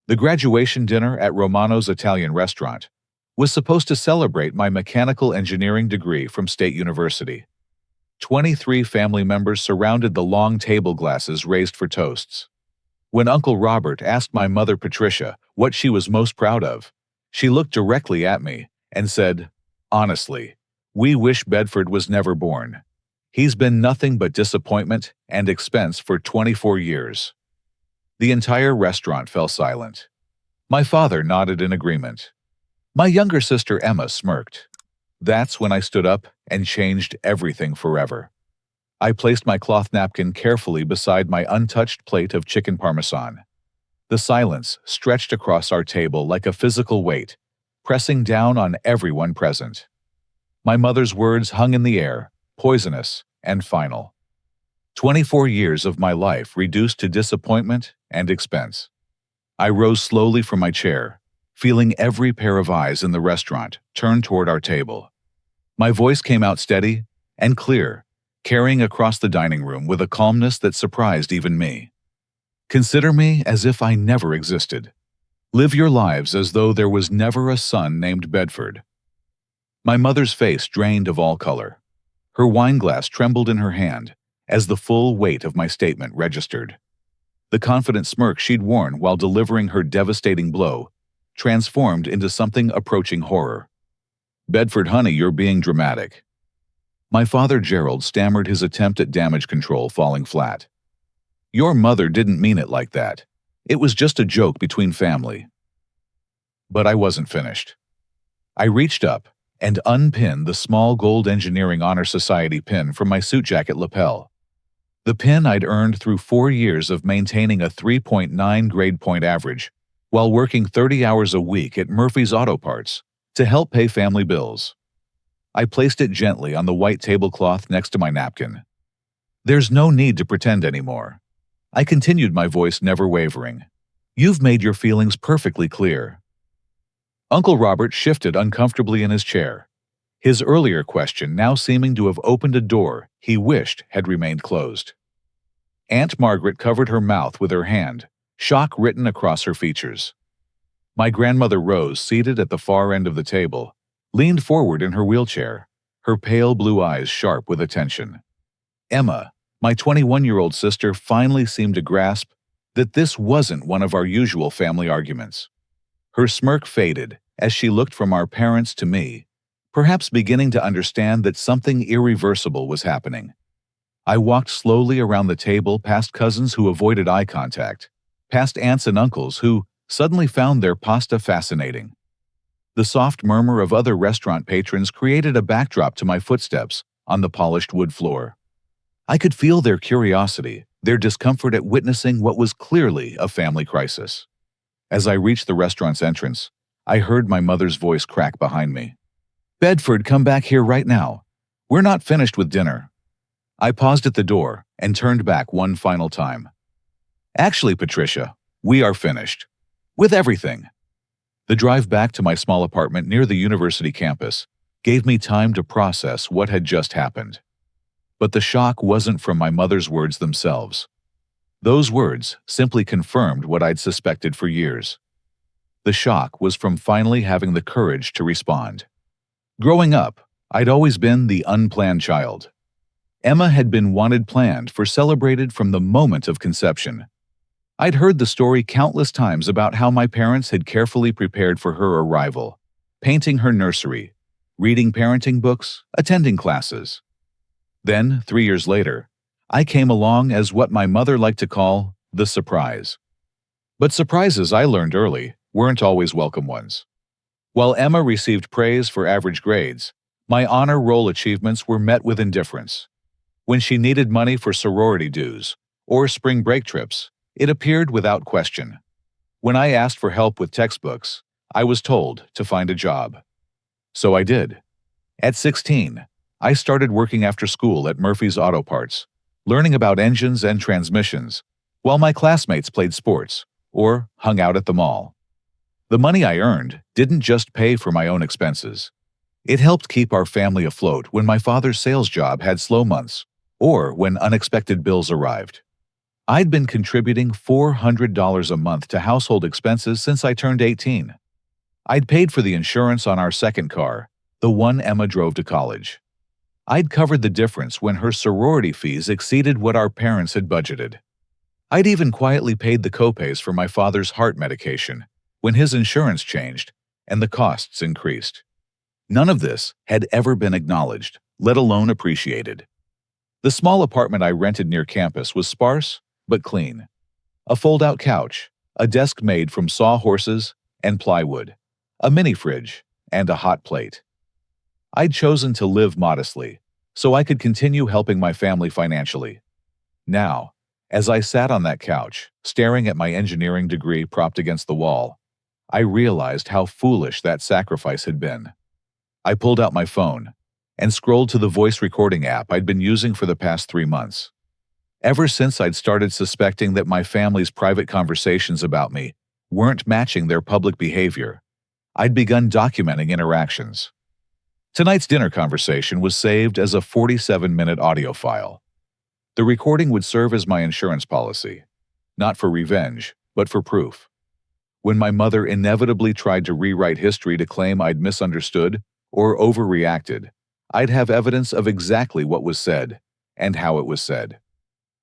The graduation dinner at Romano's Italian restaurant was supposed to celebrate my mechanical engineering degree from State University. 23 family members surrounded the long table, glasses raised for toasts. When Uncle Robert asked my mother Patricia what she was most proud of, she looked directly at me and said, "Honestly, we wish Bedford was never born. He's been nothing but disappointment and expense for 24 years." The entire restaurant fell silent. My father nodded in agreement. My younger sister Emma smirked. That's when I stood up and changed everything forever. I placed my cloth napkin carefully beside my untouched plate of chicken parmesan. The silence stretched across our table like a physical weight, pressing down on everyone present. My mother's words hung in the air, poisonous and final. 24 years of my life reduced to disappointment and expense. I rose slowly from my chair, feeling every pair of eyes in the restaurant turn toward our table. My voice came out steady and clear, carrying across the dining room with a calmness that surprised even me. Consider me as if I never existed. Live your lives as though there was never a son named Bedford. My mother's face drained of all color. Her wineglass trembled in her hand as the full weight of my statement registered. The confident smirk she'd worn while delivering her devastating blow transformed into something approaching horror. "Bedford, honey, you're being dramatic." My father Gerald stammered, his attempt at damage control falling flat. "Your mother didn't mean it like that. It was just a joke between family." But I wasn't finished. I reached up and unpinned the small gold Engineering Honor Society pin from my suit jacket lapel. The pin I'd earned through 4 years of maintaining a 3.9 grade point average while working 30 hours a week at Murphy's Auto Parts to help pay family bills. I placed it gently on the white tablecloth next to my napkin. "There's no need to pretend anymore." I continued, my voice never wavering. "You've made your feelings perfectly clear." Uncle Robert shifted uncomfortably in his chair, his earlier question now seeming to have opened a door he wished had remained closed. Aunt Margaret covered her mouth with her hand, shock written across her features. My grandmother Rose, seated at the far end of the table, leaned forward in her wheelchair, her pale blue eyes sharp with attention. Emma, my 21-year-old sister, finally seemed to grasp that this wasn't one of our usual family arguments. Her smirk faded as she looked from our parents to me, perhaps beginning to understand that something irreversible was happening. I walked slowly around the table, past cousins who avoided eye contact, past aunts and uncles who suddenly found their pasta fascinating. The soft murmur of other restaurant patrons created a backdrop to my footsteps on the polished wood floor. I could feel their curiosity, their discomfort at witnessing what was clearly a family crisis. As I reached the restaurant's entrance, I heard my mother's voice crack behind me. "Bedford, come back here right now. We're not finished with dinner." I paused at the door and turned back one final time. "Actually, Patricia, we are finished. With everything." The drive back to my small apartment near the university campus gave me time to process what had just happened. But the shock wasn't from my mother's words themselves. Those words simply confirmed what I'd suspected for years. The shock was from finally having the courage to respond. Growing up, I'd always been the unplanned child. Emma had been wanted, planned for, celebrated from the moment of conception. I'd heard the story countless times about how my parents had carefully prepared for her arrival, painting her nursery, reading parenting books, attending classes. Then, 3 years later, I came along as what my mother liked to call the surprise. But surprises, I learned early, weren't always welcome ones. While Emma received praise for average grades, my honor roll achievements were met with indifference. When she needed money for sorority dues or spring break trips, it appeared without question. When I asked for help with textbooks, I was told to find a job. So I did. At 16, I started working after school at Murphy's Auto Parts, learning about engines and transmissions, while my classmates played sports or hung out at the mall. The money I earned didn't just pay for my own expenses. It helped keep our family afloat when my father's sales job had slow months or when unexpected bills arrived. I'd been contributing $400 a month to household expenses since I turned 18. I'd paid for the insurance on our second car, the one Emma drove to college. I'd covered the difference when her sorority fees exceeded what our parents had budgeted. I'd even quietly paid the copays for my father's heart medication when his insurance changed and the costs increased. None of this had ever been acknowledged, let alone appreciated. The small apartment I rented near campus was sparse but clean. A fold-out couch, a desk made from sawhorses and plywood, a mini fridge, and a hot plate. I'd chosen to live modestly, so I could continue helping my family financially. Now, as I sat on that couch, staring at my engineering degree propped against the wall, I realized how foolish that sacrifice had been. I pulled out my phone and scrolled to the voice recording app I'd been using for the past 3 months. Ever since I'd started suspecting that my family's private conversations about me weren't matching their public behavior, I'd begun documenting interactions. Tonight's dinner conversation was saved as a 47-minute audio file. The recording would serve as my insurance policy, not for revenge, but for proof. When my mother inevitably tried to rewrite history to claim I'd misunderstood or overreacted, I'd have evidence of exactly what was said and how it was said.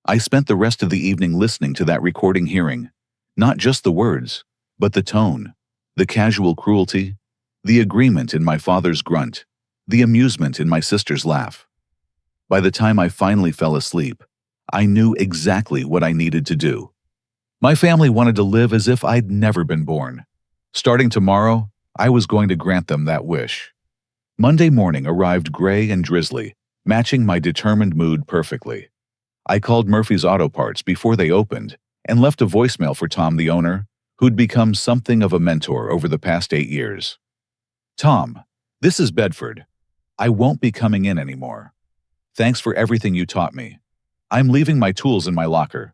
I spent the rest of the evening listening to that recording, hearing not just the words, but the tone, the casual cruelty, the agreement in my father's grunt, the amusement in my sister's laugh. By the time I finally fell asleep, I knew exactly what I needed to do. My family wanted to live as if I'd never been born. Starting tomorrow, I was going to grant them that wish. Monday morning arrived gray and drizzly, matching my determined mood perfectly. I called Murphy's Auto Parts before they opened and left a voicemail for Tom, the owner, who'd become something of a mentor over the past 8 years. Tom, this is Bedford. I won't be coming in anymore. Thanks for everything you taught me. I'm leaving my tools in my locker.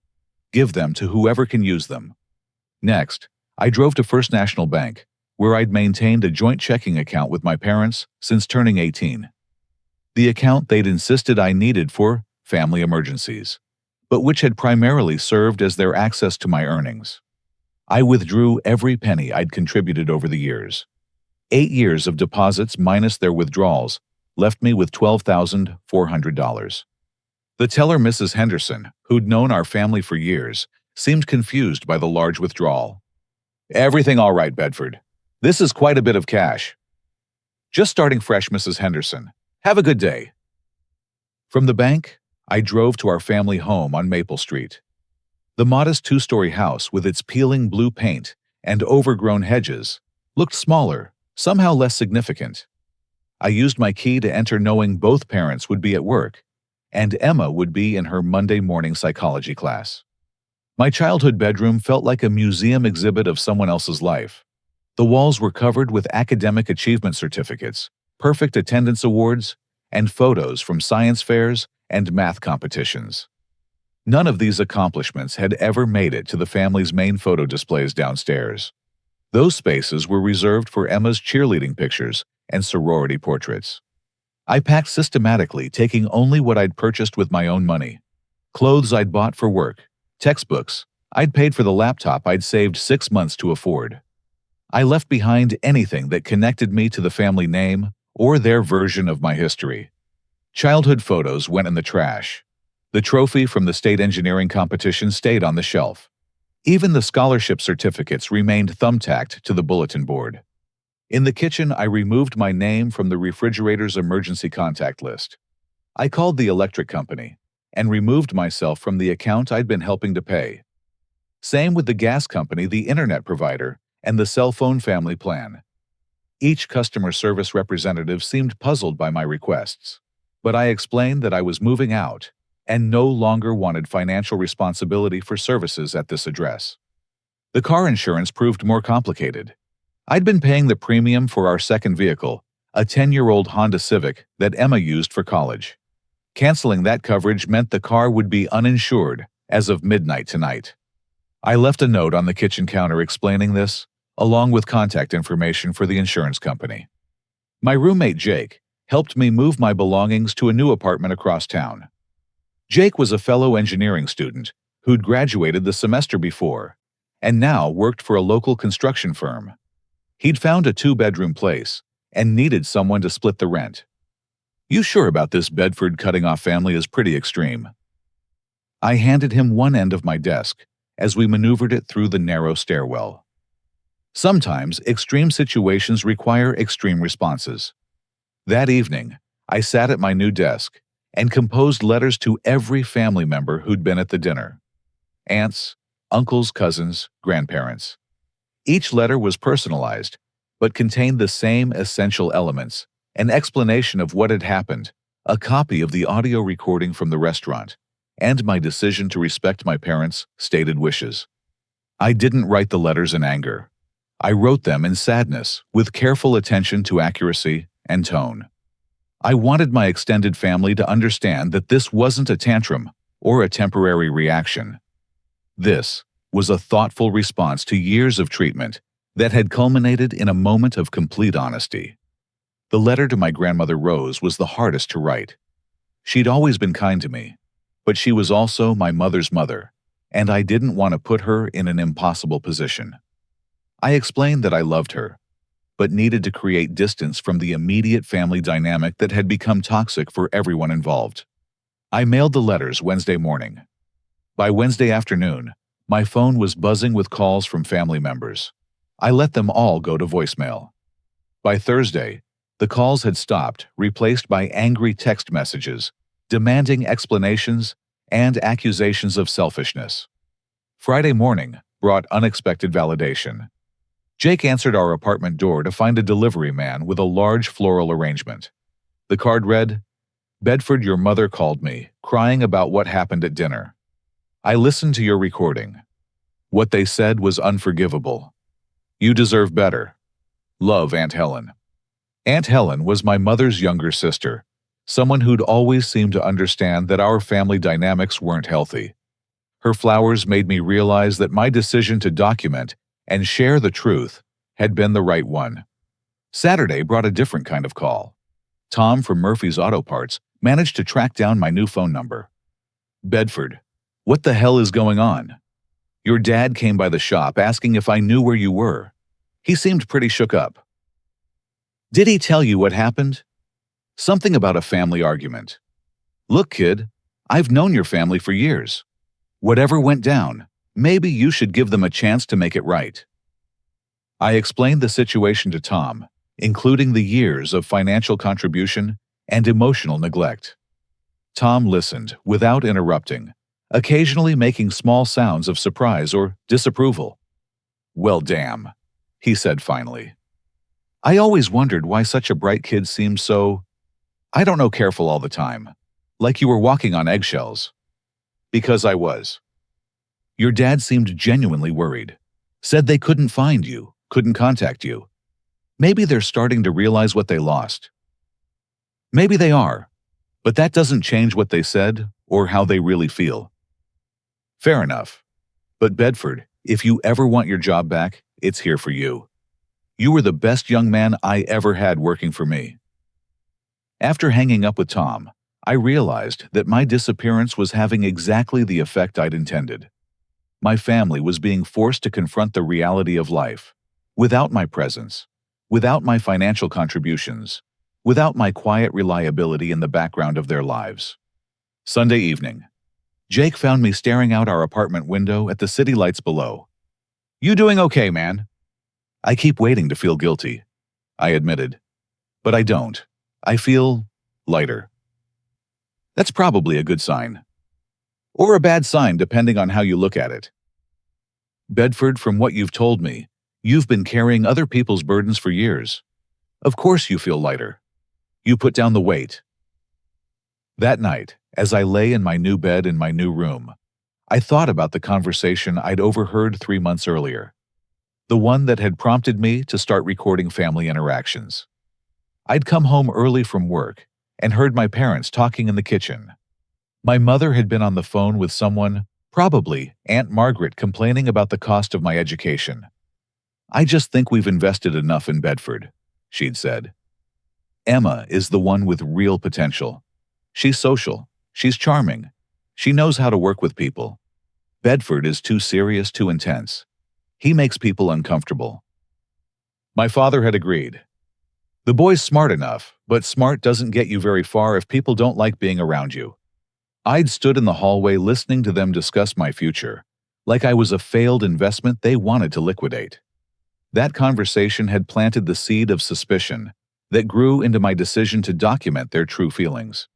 Give them to whoever can use them. Next, I drove to First National Bank, where I'd maintained a joint checking account with my parents since turning 18. The account they'd insisted I needed for family emergencies, but which had primarily served as their access to my earnings. I withdrew every penny I'd contributed over the years. 8 years of deposits minus their withdrawals left me with $12,400. The teller, Mrs. Henderson, who'd known our family for years, seemed confused by the large withdrawal. Everything all right, Bedford. This is quite a bit of cash. Just starting fresh, Mrs. Henderson. Have a good day. From the bank, I drove to our family home on Maple Street. The modest 2-story house with its peeling blue paint and overgrown hedges looked smaller, somehow less significant. I used my key to enter, knowing both parents would be at work, and Emma would be in her Monday morning psychology class. My childhood bedroom felt like a museum exhibit of someone else's life. The walls were covered with academic achievement certificates, perfect attendance awards, and photos from science fairs and math competitions. None of these accomplishments had ever made it to the family's main photo displays downstairs. Those spaces were reserved for Emma's cheerleading pictures and sorority portraits. I packed systematically, taking only what I'd purchased with my own money. Clothes I'd bought for work, textbooks I'd paid for, the laptop I'd saved 6 months to afford. I left behind anything that connected me to the family name or their version of my history. Childhood photos went in the trash. The trophy from the state engineering competition stayed on the shelf. Even the scholarship certificates remained thumbtacked to the bulletin board. In the kitchen, I removed my name from the refrigerator's emergency contact list. I called the electric company and removed myself from the account I'd been helping to pay. Same with the gas company, the internet provider, and the cell phone family plan. Each customer service representative seemed puzzled by my requests, but I explained that I was moving out and no longer wanted financial responsibility for services at this address. The car insurance proved more complicated. I'd been paying the premium for our second vehicle, a 10-year-old Honda Civic that Emma used for college. Canceling that coverage meant the car would be uninsured as of midnight tonight. I left a note on the kitchen counter explaining this, along with contact information for the insurance company. My roommate, Jake, helped me move my belongings to a new apartment across town. Jake was a fellow engineering student who'd graduated the semester before, and now worked for a local construction firm. He'd found a two-bedroom place and needed someone to split the rent. "You sure about this Bedford cutting-off family is pretty extreme?" I handed him one end of my desk as we maneuvered it through the narrow stairwell. Sometimes extreme situations require extreme responses. That evening, I sat at my new desk and composed letters to every family member who'd been at the dinner. Aunts, uncles, cousins, grandparents. Each letter was personalized, but contained the same essential elements: an explanation of what had happened, a copy of the audio recording from the restaurant, and my decision to respect my parents' stated wishes. I didn't write the letters in anger. I wrote them in sadness, with careful attention to accuracy and tone. I wanted my extended family to understand that this wasn't a tantrum or a temporary reaction. This was a thoughtful response to years of treatment that had culminated in a moment of complete honesty. The letter to my grandmother Rose was the hardest to write. She'd always been kind to me, but she was also my mother's mother, and I didn't want to put her in an impossible position. I explained that I loved her, but needed to create distance from the immediate family dynamic that had become toxic for everyone involved. I mailed the letters Wednesday morning. By Wednesday afternoon, my phone was buzzing with calls from family members. I let them all go to voicemail. By Thursday, the calls had stopped, replaced by angry text messages, demanding explanations and accusations of selfishness. Friday morning brought unexpected validation. Jake answered our apartment door to find a delivery man with a large floral arrangement. The card read, "Bedford, your mother called me, crying about what happened at dinner. I listened to your recording. What they said was unforgivable. You deserve better. Love, Aunt Helen." Aunt Helen was my mother's younger sister, someone who'd always seemed to understand that our family dynamics weren't healthy. Her flowers made me realize that my decision to document and share the truth had been the right one. Saturday brought a different kind of call. Tom from Murphy's Auto Parts managed to track down my new phone number. "Bedford, what the hell is going on? Your dad came by the shop asking if I knew where you were. He seemed pretty shook up." "Did he tell you what happened?" "Something about a family argument." "Look, kid, I've known your family for years. Whatever went down, maybe you should give them a chance to make it right." I explained the situation to Tom, including the years of financial contribution and emotional neglect. Tom listened without interrupting, occasionally making small sounds of surprise or disapproval. "Well, damn," he said finally. "I always wondered why such a bright kid seemed so, I don't know, careful all the time, like you were walking on eggshells." "Because I was." "Your dad seemed genuinely worried. Said they couldn't find you, couldn't contact you. Maybe they're starting to realize what they lost." "Maybe they are, but that doesn't change what they said or how they really feel." "Fair enough. But Bedford, if you ever want your job back, it's here for you. You were the best young man I ever had working for me." After hanging up with Tom, I realized that my disappearance was having exactly the effect I'd intended. My family was being forced to confront the reality of life, without my presence, without my financial contributions, without my quiet reliability in the background of their lives. Sunday evening, Jake found me staring out our apartment window at the city lights below. "You doing okay, man?" "I keep waiting to feel guilty," I admitted. "But I don't. I feel lighter." "That's probably a good sign. Or a bad sign, depending on how you look at it." "Bedford, from what you've told me, you've been carrying other people's burdens for years. Of course you feel lighter. You put down the weight." That night, as I lay in my new bed in my new room, I thought about the conversation I'd overheard 3 months earlier, the one that had prompted me to start recording family interactions. I'd come home early from work and heard my parents talking in the kitchen. My mother had been on the phone with someone, probably Aunt Margaret, complaining about the cost of my education. "I just think we've invested enough in Bedford," she'd said. "Emma is the one with real potential. She's social, she's charming, she knows how to work with people. Bedford is too serious, too intense. He makes people uncomfortable. My father had agreed. The boy's smart enough, but smart doesn't get you very far if people don't like being around you. I'd stood in the hallway listening to them discuss my future, like I was a failed investment they wanted to liquidate. That conversation had planted the seed of suspicion that grew into my decision to document their true feelings.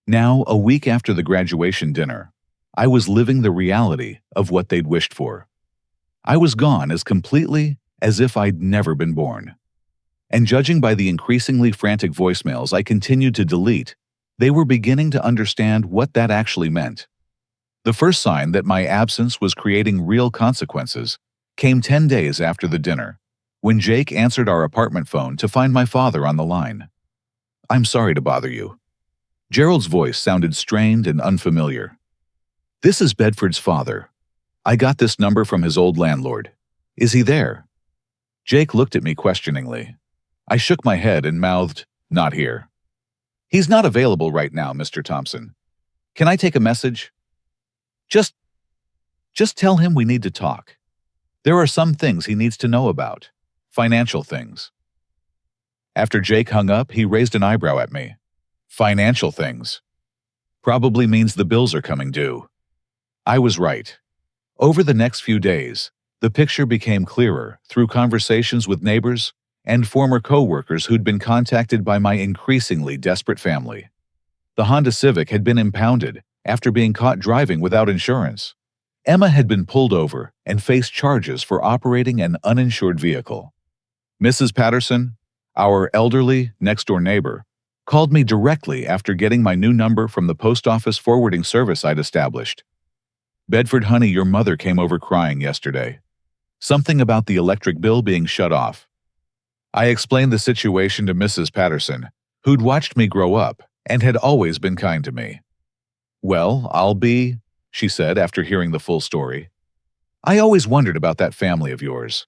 Now, a week after the graduation dinner, I was living the reality of what they'd wished for. I was gone as completely as if I'd never been born. And judging by the increasingly frantic voicemails I continued to delete, they were beginning to understand what that actually meant. The first sign that my absence was creating real consequences came 10 days after the dinner, when Jake answered our apartment phone to find my father on the line. "I'm sorry to bother you." Gerald's voice sounded strained and unfamiliar. "This is Bedford's father. I got this number from his old landlord. Is he there?" Jake looked at me questioningly. I shook my head and mouthed, "Not here." "He's not available right now, Mr. Thompson. Can I take a message?" Just tell him we need to talk. There are some things he needs to know about. Financial things." After Jake hung up, he raised an eyebrow at me. "Financial things. Probably means the bills are coming due." I was right. Over the next few days, the picture became clearer through conversations with neighbors and former co-workers who'd been contacted by my increasingly desperate family. The Honda Civic had been impounded after being caught driving without insurance. Emma had been pulled over and faced charges for operating an uninsured vehicle. Mrs. Patterson, our elderly next-door neighbor, called me directly after getting my new number from the post office forwarding service I'd established. "Bedford, honey, your mother came over crying yesterday. Something about the electric bill being shut off." I explained the situation to Mrs. Patterson, who'd watched me grow up and had always been kind to me. "Well, she said after hearing the full story. "I always wondered about that family of yours.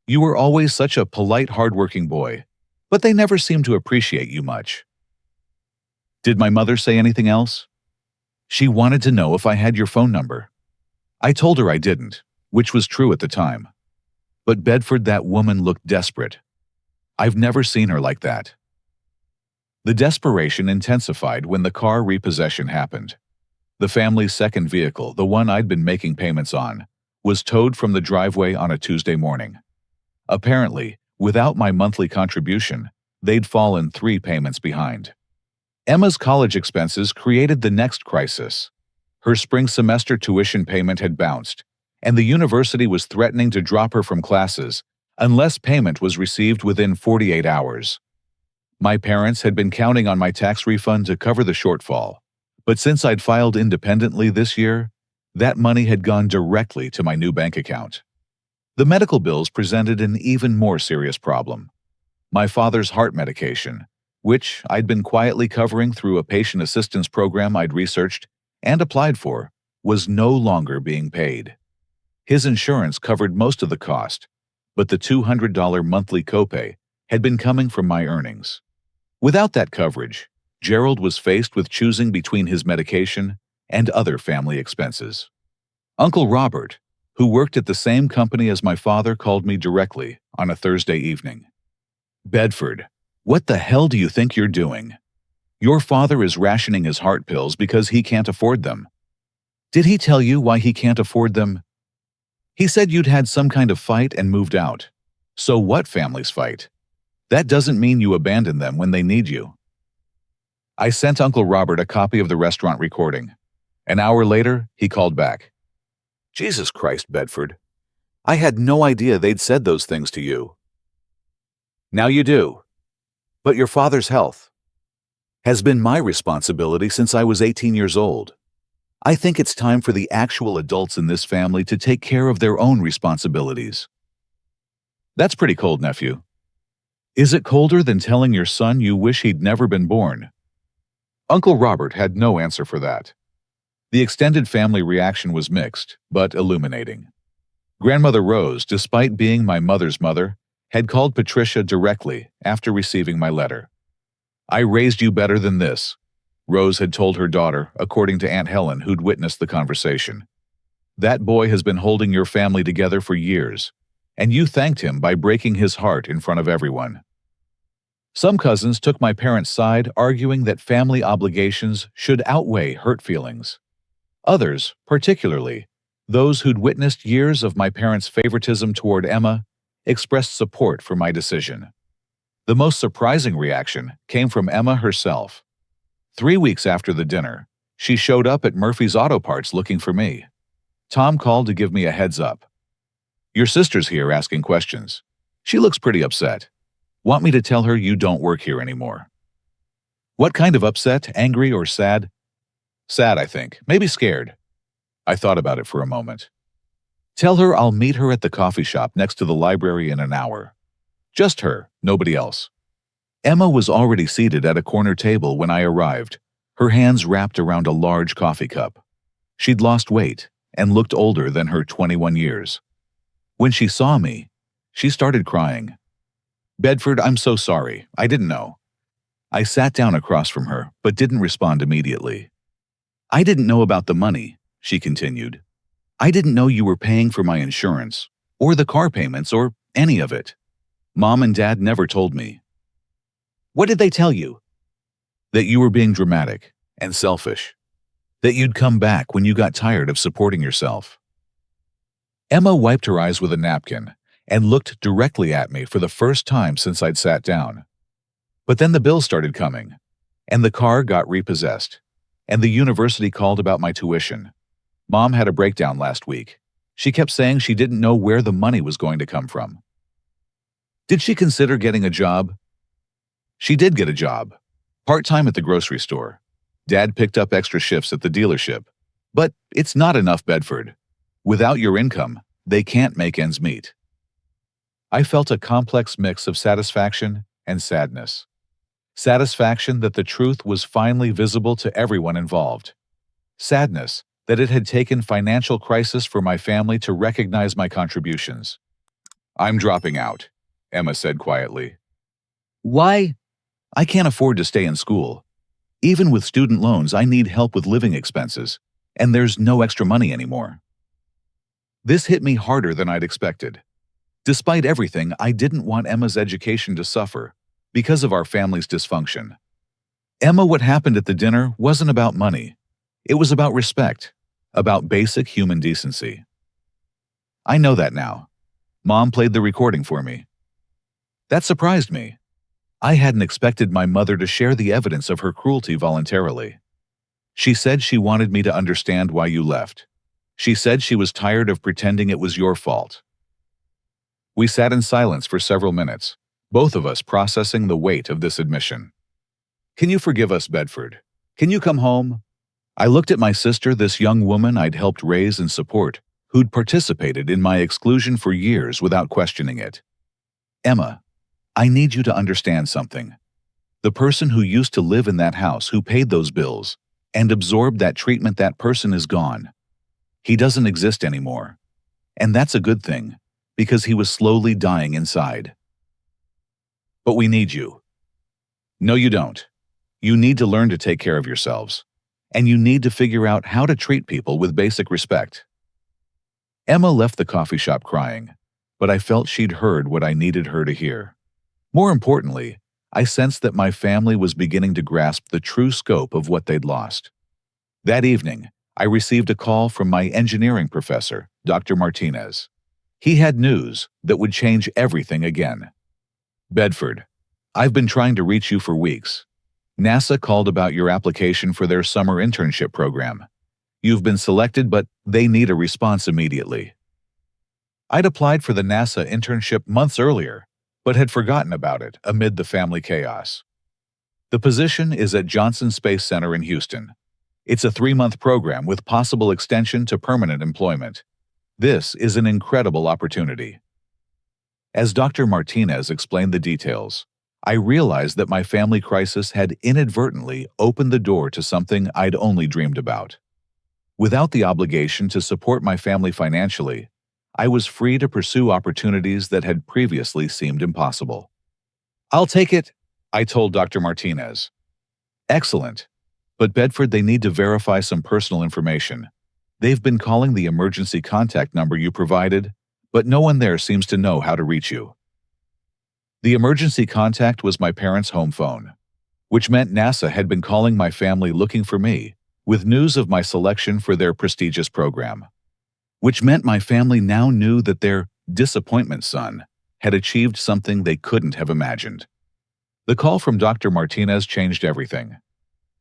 You were always such a polite, hardworking boy, but they never seemed to appreciate you much." "Did my mother say anything else?" "She wanted to know if I had your phone number. I told her I didn't, which was true at the time. But Bedford, that woman looked desperate. I've never seen her like that." The desperation intensified when the car repossession happened. The family's second vehicle, the one I'd been making payments on, was towed from the driveway on a Tuesday morning. Apparently, without my monthly contribution, they'd fallen 3 payments behind. Emma's college expenses created the next crisis. Her spring semester tuition payment had bounced, and the university was threatening to drop her from classes unless payment was received within 48 hours. My parents had been counting on my tax refund to cover the shortfall, but since I'd filed independently this year, that money had gone directly to my new bank account. The medical bills presented an even more serious problem. My father's heart medication, which I'd been quietly covering through a patient assistance program I'd researched and applied for, was no longer being paid. His insurance covered most of the cost, but the $200 monthly copay had been coming from my earnings. Without that coverage, Gerald was faced with choosing between his medication and other family expenses. Uncle Robert, who worked at the same company as my father, called me directly on a Thursday evening. "Bedford, what the hell do you think you're doing? Your father is rationing his heart pills because he can't afford them. Did he tell you why he can't afford them?" "He said you'd had some kind of fight and moved out." "So what families fight? That doesn't mean you abandon them when they need you." I sent Uncle Robert a copy of the restaurant recording. An hour later, he called back. "Jesus Christ, Bedford. I had no idea they'd said those things to you." "Now you do. But your father's health has been my responsibility since I was 18 years old. I think it's time for the actual adults in this family to take care of their own responsibilities." "That's pretty cold, nephew." "Is it colder than telling your son you wish he'd never been born?" Uncle Robert had no answer for that. The extended family reaction was mixed, but illuminating. Grandmother Rose, despite being my mother's mother, had called Patricia directly after receiving my letter. "I raised you better than this," Rose had told her daughter, according to Aunt Helen, who'd witnessed the conversation. That boy has been holding your family together for years, and you thanked him by breaking his heart in front of everyone. Some cousins took my parents' side, arguing that family obligations should outweigh hurt feelings. Others, particularly those who'd witnessed years of my parents' favoritism toward Emma, expressed support for my decision. The most surprising reaction came from Emma herself. 3 weeks after the dinner, she showed up at Murphy's Auto Parts looking for me. Tom called to give me a heads up. "Your sister's here asking questions. She looks pretty upset. Want me to tell her you don't work here anymore?" What kind of upset? Angry or sad? Sad, I think. Maybe scared. I thought about it for a moment. "Tell her I'll meet her at the coffee shop next to the library in an hour. Just her, nobody else." Emma was already seated at a corner table when I arrived, her hands wrapped around a large coffee cup. She'd lost weight and looked older than her 21 years. When she saw me, she started crying. "Bedford, I'm so sorry. I didn't know." I sat down across from her, but didn't respond immediately. "I didn't know about the money," she continued. "I didn't know you were paying for my insurance, or the car payments, or any of it. Mom and Dad never told me." "What did they tell you?" "That you were being dramatic and selfish. That you'd come back when you got tired of supporting yourself." Emma wiped her eyes with a napkin and looked directly at me for the first time since I'd sat down. But then the bills started coming, and the car got repossessed, and the university called about my tuition. Mom had a breakdown last week. She kept saying she didn't know where the money was going to come from. Did she consider getting a job? She did get a job, part-time at the grocery store. Dad picked up extra shifts at the dealership. But it's not enough, Bedford. Without your income, they can't make ends meet. I felt a complex mix of satisfaction and sadness. Satisfaction that the truth was finally visible to everyone involved. Sadness that it had taken financial crisis for my family to recognize my contributions. "I'm dropping out," Emma said quietly. "Why?" "I can't afford to stay in school. Even with student loans, I need help with living expenses, and there's no extra money anymore." This hit me harder than I'd expected. Despite everything, I didn't want Emma's education to suffer because of our family's dysfunction. Emma, what happened at the dinner wasn't about money. It was about respect, about basic human decency. I know that now. Mom played the recording for me. That surprised me. I hadn't expected my mother to share the evidence of her cruelty voluntarily. She said she wanted me to understand why you left. She said she was tired of pretending it was your fault. We sat in silence for several minutes, both of us processing the weight of this admission. "Can you forgive us, Bedford? Can you come home?" I looked at my sister, this young woman I'd helped raise and support, who'd participated in my exclusion for years without questioning it. "Emma, I need you to understand something. The person who used to live in that house, who paid those bills and absorbed that treatment, that person is gone. He doesn't exist anymore. And that's a good thing, because he was slowly dying inside. But we need you." "No, you don't. You need to learn to take care of yourselves. And you need to figure out how to treat people with basic respect." Emma left the coffee shop crying, but I felt she'd heard what I needed her to hear. More importantly, I sensed that my family was beginning to grasp the true scope of what they'd lost. That evening, I received a call from my engineering professor, Dr. Martinez. He had news that would change everything again. "Bedford, I've been trying to reach you for weeks. NASA called about your application for their summer internship program. You've been selected, but they need a response immediately." I'd applied for the NASA internship months earlier, but had forgotten about it amid the family chaos. The position is at Johnson Space Center in Houston. It's a 3-month program with possible extension to permanent employment. This is an incredible opportunity. As Dr. Martinez explained the details, I realized that my family crisis had inadvertently opened the door to something I'd only dreamed about. Without the obligation to support my family financially, I was free to pursue opportunities that had previously seemed impossible. "I'll take it," I told Dr. Martinez. "Excellent. But Bedford, they need to verify some personal information. They've been calling the emergency contact number you provided, but no one there seems to know how to reach you. The emergency contact was my parents' home phone, which meant NASA had been calling my family looking for me, with news of my selection for their prestigious program. Which meant my family now knew that their disappointment son had achieved something they couldn't have imagined. The call from Dr. Martinez changed everything.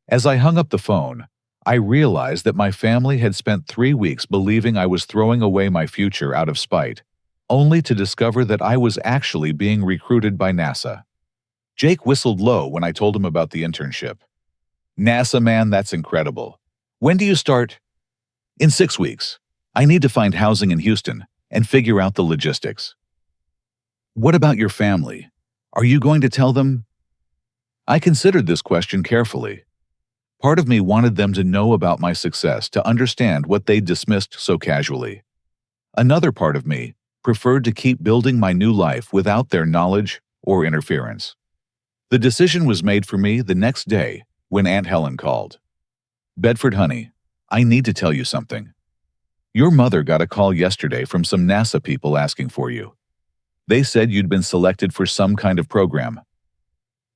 As I hung up the phone, I realized that my family had spent 3 weeks believing I was throwing away my future out of spite, only to discover that I was actually being recruited by NASA. Jake whistled low when I told him about the internship. NASA, man, that's incredible. When do you start? In 6 weeks. I need to find housing in Houston and figure out the logistics. What about your family? Are you going to tell them? I considered this question carefully. Part of me wanted them to know about my success, to understand what they dismissed so casually. Another part of me preferred to keep building my new life without their knowledge or interference. The decision was made for me the next day when Aunt Helen called. Bedford, honey, I need to tell you something. Your mother got a call yesterday from some NASA people asking for you. They said you'd been selected for some kind of program.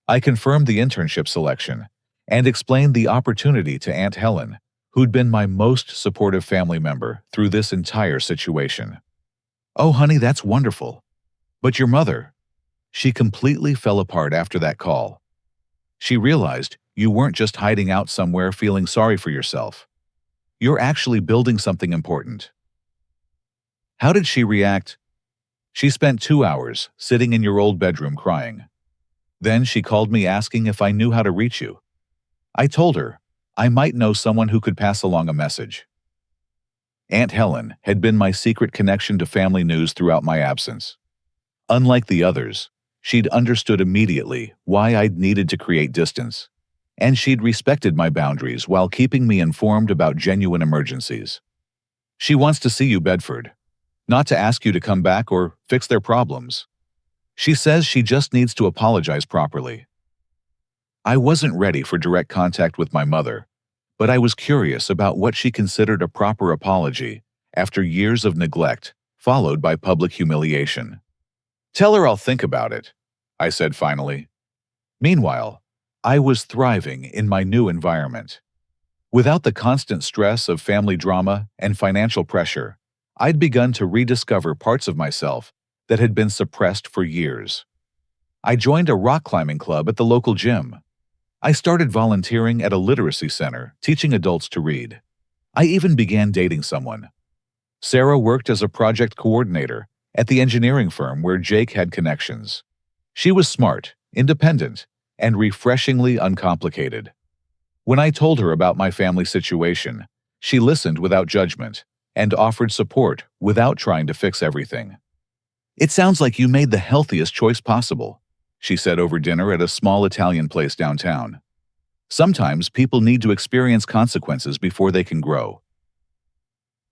I confirmed the internship selection and explained the opportunity to Aunt Helen, who'd been my most supportive family member through this entire situation. Oh, honey, that's wonderful. But your mother, she completely fell apart after that call. She realized you weren't just hiding out somewhere feeling sorry for yourself. You're actually building something important. How did she react? She spent 2 hours sitting in your old bedroom crying. Then she called me asking if I knew how to reach you. I told her I might know someone who could pass along a message. Aunt Helen had been my secret connection to family news throughout my absence. Unlike the others, she'd understood immediately why I'd needed to create distance, and she'd respected my boundaries while keeping me informed about genuine emergencies. She wants to see you, Bedford, not to ask you to come back or fix their problems. She says she just needs to apologize properly. I wasn't ready for direct contact with my mother, but I was curious about what she considered a proper apology after years of neglect, followed by public humiliation. Tell her I'll think about it, I said finally. Meanwhile, I was thriving in my new environment. Without the constant stress of family drama and financial pressure, I'd begun to rediscover parts of myself that had been suppressed for years. I joined a rock climbing club at the local gym. I started volunteering at a literacy center, teaching adults to read. I even began dating someone. Sarah worked as a project coordinator at the engineering firm where Jake had connections. She was smart, independent, and refreshingly uncomplicated. When I told her about my family situation, she listened without judgment and offered support without trying to fix everything. It sounds like you made the healthiest choice possible, she said over dinner at a small Italian place downtown. Sometimes people need to experience consequences before they can grow.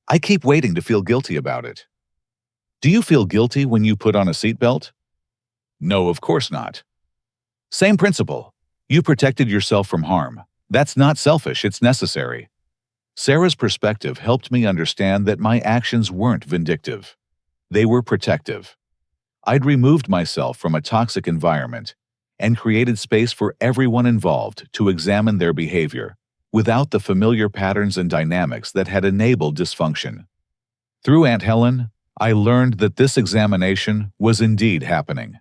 I keep waiting to feel guilty about it. Do you feel guilty when you put on a seatbelt? No, of course not. Same principle. You protected yourself from harm. That's not selfish, it's necessary. Sarah's perspective helped me understand that my actions weren't vindictive. They were protective. I'd removed myself from a toxic environment and created space for everyone involved to examine their behavior without the familiar patterns and dynamics that had enabled dysfunction. Through Aunt Helen, I learned that this examination was indeed happening.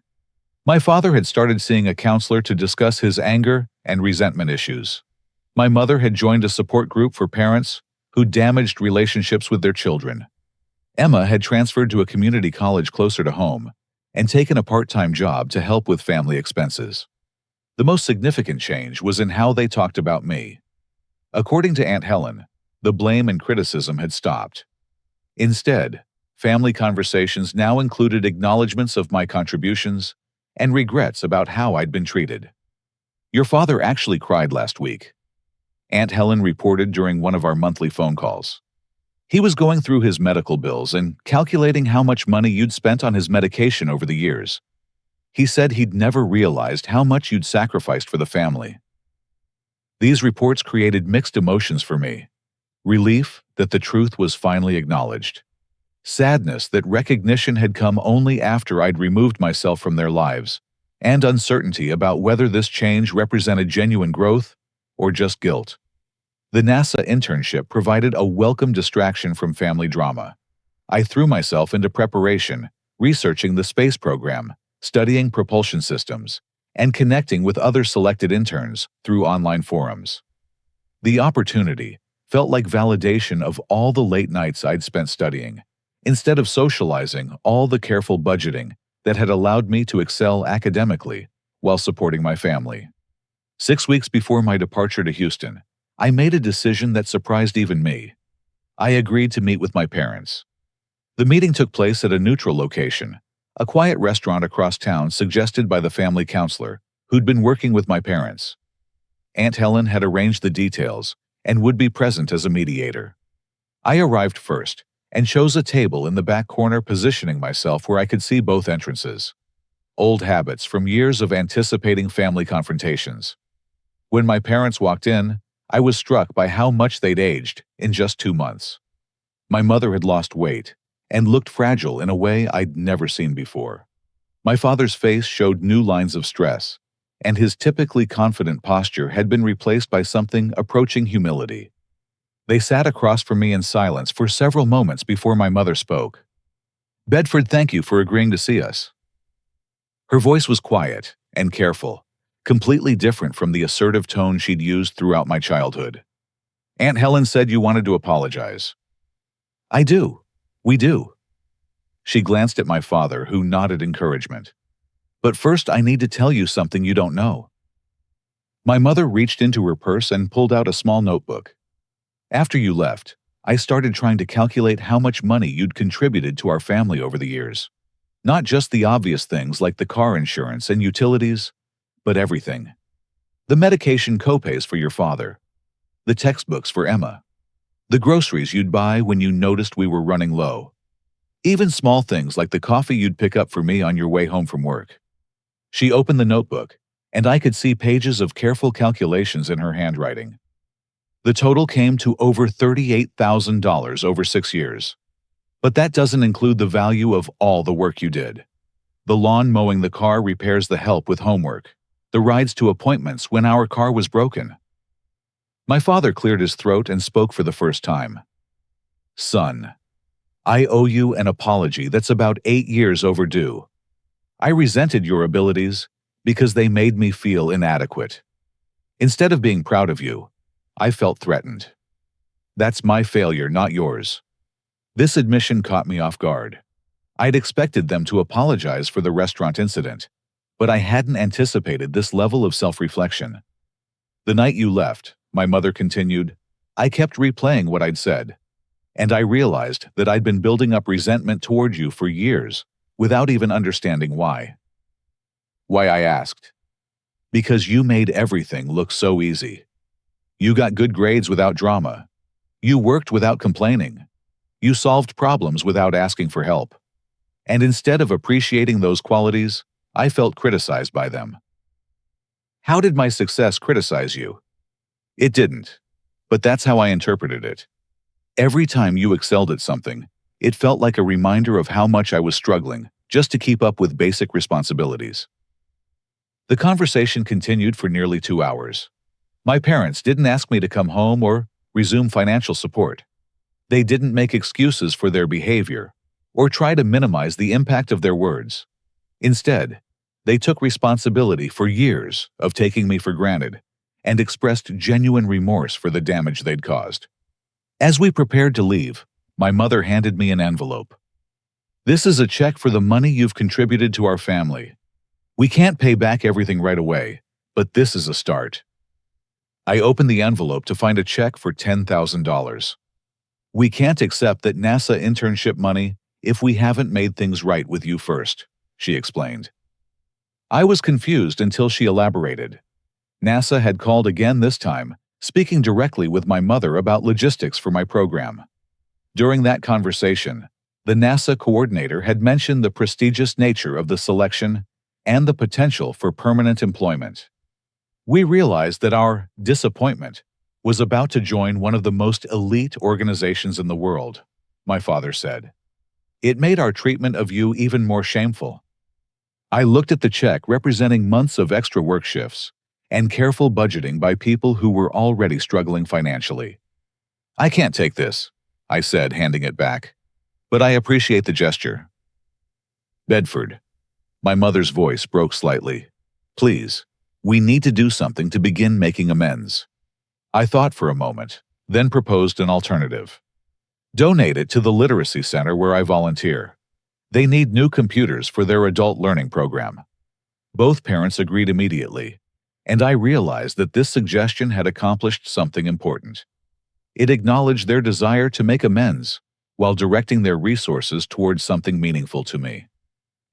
My father had started seeing a counselor to discuss his anger and resentment issues. My mother had joined a support group for parents who damaged relationships with their children. Emma had transferred to a community college closer to home and taken a part-time job to help with family expenses. The most significant change was in how they talked about me. According to Aunt Helen, the blame and criticism had stopped. Instead, family conversations now included acknowledgments of my contributions and regrets about how I'd been treated. Your father actually cried last week, Aunt Helen reported during one of our monthly phone calls. He was going through his medical bills and calculating how much money you'd spent on his medication over the years. He said he'd never realized how much you'd sacrificed for the family. These reports created mixed emotions for me: relief that the truth was finally acknowledged. Sadness that recognition had come only after I'd removed myself from their lives, and uncertainty about whether this change represented genuine growth or just guilt. The NASA internship provided a welcome distraction from family drama. I threw myself into preparation, researching the space program, studying propulsion systems, and connecting with other selected interns through online forums. The opportunity felt like validation of all the late nights I'd spent studying, instead of socializing all the careful budgeting that had allowed me to excel academically while supporting my family. 6 weeks before my departure to Houston, I made a decision that surprised even me. I agreed to meet with my parents. The meeting took place at a neutral location, a quiet restaurant across town suggested by the family counselor who'd been working with my parents. Aunt Helen had arranged the details and would be present as a mediator. I arrived first and chose a table in the back corner, positioning myself where I could see both entrances. Old habits from years of anticipating family confrontations. When my parents walked in, I was struck by how much they'd aged in just 2 months. My mother had lost weight and looked fragile in a way I'd never seen before. My father's face showed new lines of stress, and his typically confident posture had been replaced by something approaching humility. They sat across from me in silence for several moments before my mother spoke. "Bedford, thank you for agreeing to see us." Her voice was quiet and careful, completely different from the assertive tone she'd used throughout my childhood. "Aunt Helen said you wanted to apologize." "I do. We do." She glanced at my father, who nodded encouragement. "But first, I need to tell you something you don't know." My mother reached into her purse and pulled out a small notebook. "After you left, I started trying to calculate how much money you'd contributed to our family over the years. Not just the obvious things like the car insurance and utilities, but everything. The medication copays for your father, the textbooks for Emma, the groceries you'd buy when you noticed we were running low, even small things like the coffee you'd pick up for me on your way home from work." She opened the notebook, and I could see pages of careful calculations in her handwriting. The total came to over $38,000 over 6 years. But that doesn't include the value of all the work you did. The lawn mowing, the car repairs, the help with homework, the rides to appointments when our car was broken. My father cleared his throat and spoke for the first time. "Son, I owe you an apology that's about 8 years overdue. I resented your abilities because they made me feel inadequate. Instead of being proud of you, I felt threatened. That's my failure, not yours." This admission caught me off guard. I'd expected them to apologize for the restaurant incident, but I hadn't anticipated this level of self-reflection. "The night you left," my mother continued, "I kept replaying what I'd said, and I realized that I'd been building up resentment toward you for years without even understanding why." "Why?" I asked. "Because you made everything look so easy. You got good grades without drama. You worked without complaining. You solved problems without asking for help. And instead of appreciating those qualities, I felt criticized by them." "How did my success criticize you?" "It didn't, but that's how I interpreted it. Every time you excelled at something, it felt like a reminder of how much I was struggling just to keep up with basic responsibilities." The conversation continued for nearly 2 hours. My parents didn't ask me to come home or resume financial support. They didn't make excuses for their behavior or try to minimize the impact of their words. Instead, they took responsibility for years of taking me for granted and expressed genuine remorse for the damage they'd caused. As we prepared to leave, my mother handed me an envelope. "This is a check for the money you've contributed to our family. We can't pay back everything right away, but this is a start." I opened the envelope to find a check for $10,000. "We can't accept that NASA internship money if we haven't made things right with you first," she explained. I was confused until she elaborated. NASA had called again, this time, speaking directly with my mother about logistics for my program. During that conversation, the NASA coordinator had mentioned the prestigious nature of the selection and the potential for permanent employment. We realized that our disappointment was about to join one of the most elite organizations in the world, my father said. It made our treatment of you even more shameful. I looked at the check representing months of extra work shifts and careful budgeting by people who were already struggling financially. I can't take this, I said, handing it back. But I appreciate the gesture. Bedford. My mother's voice broke slightly. Please, we need to do something to begin making amends. I thought for a moment, then proposed an alternative. Donate it to the literacy center where I volunteer. They need new computers for their adult learning program. Both parents agreed immediately, and I realized that this suggestion had accomplished something important. It acknowledged their desire to make amends while directing their resources towards something meaningful to me.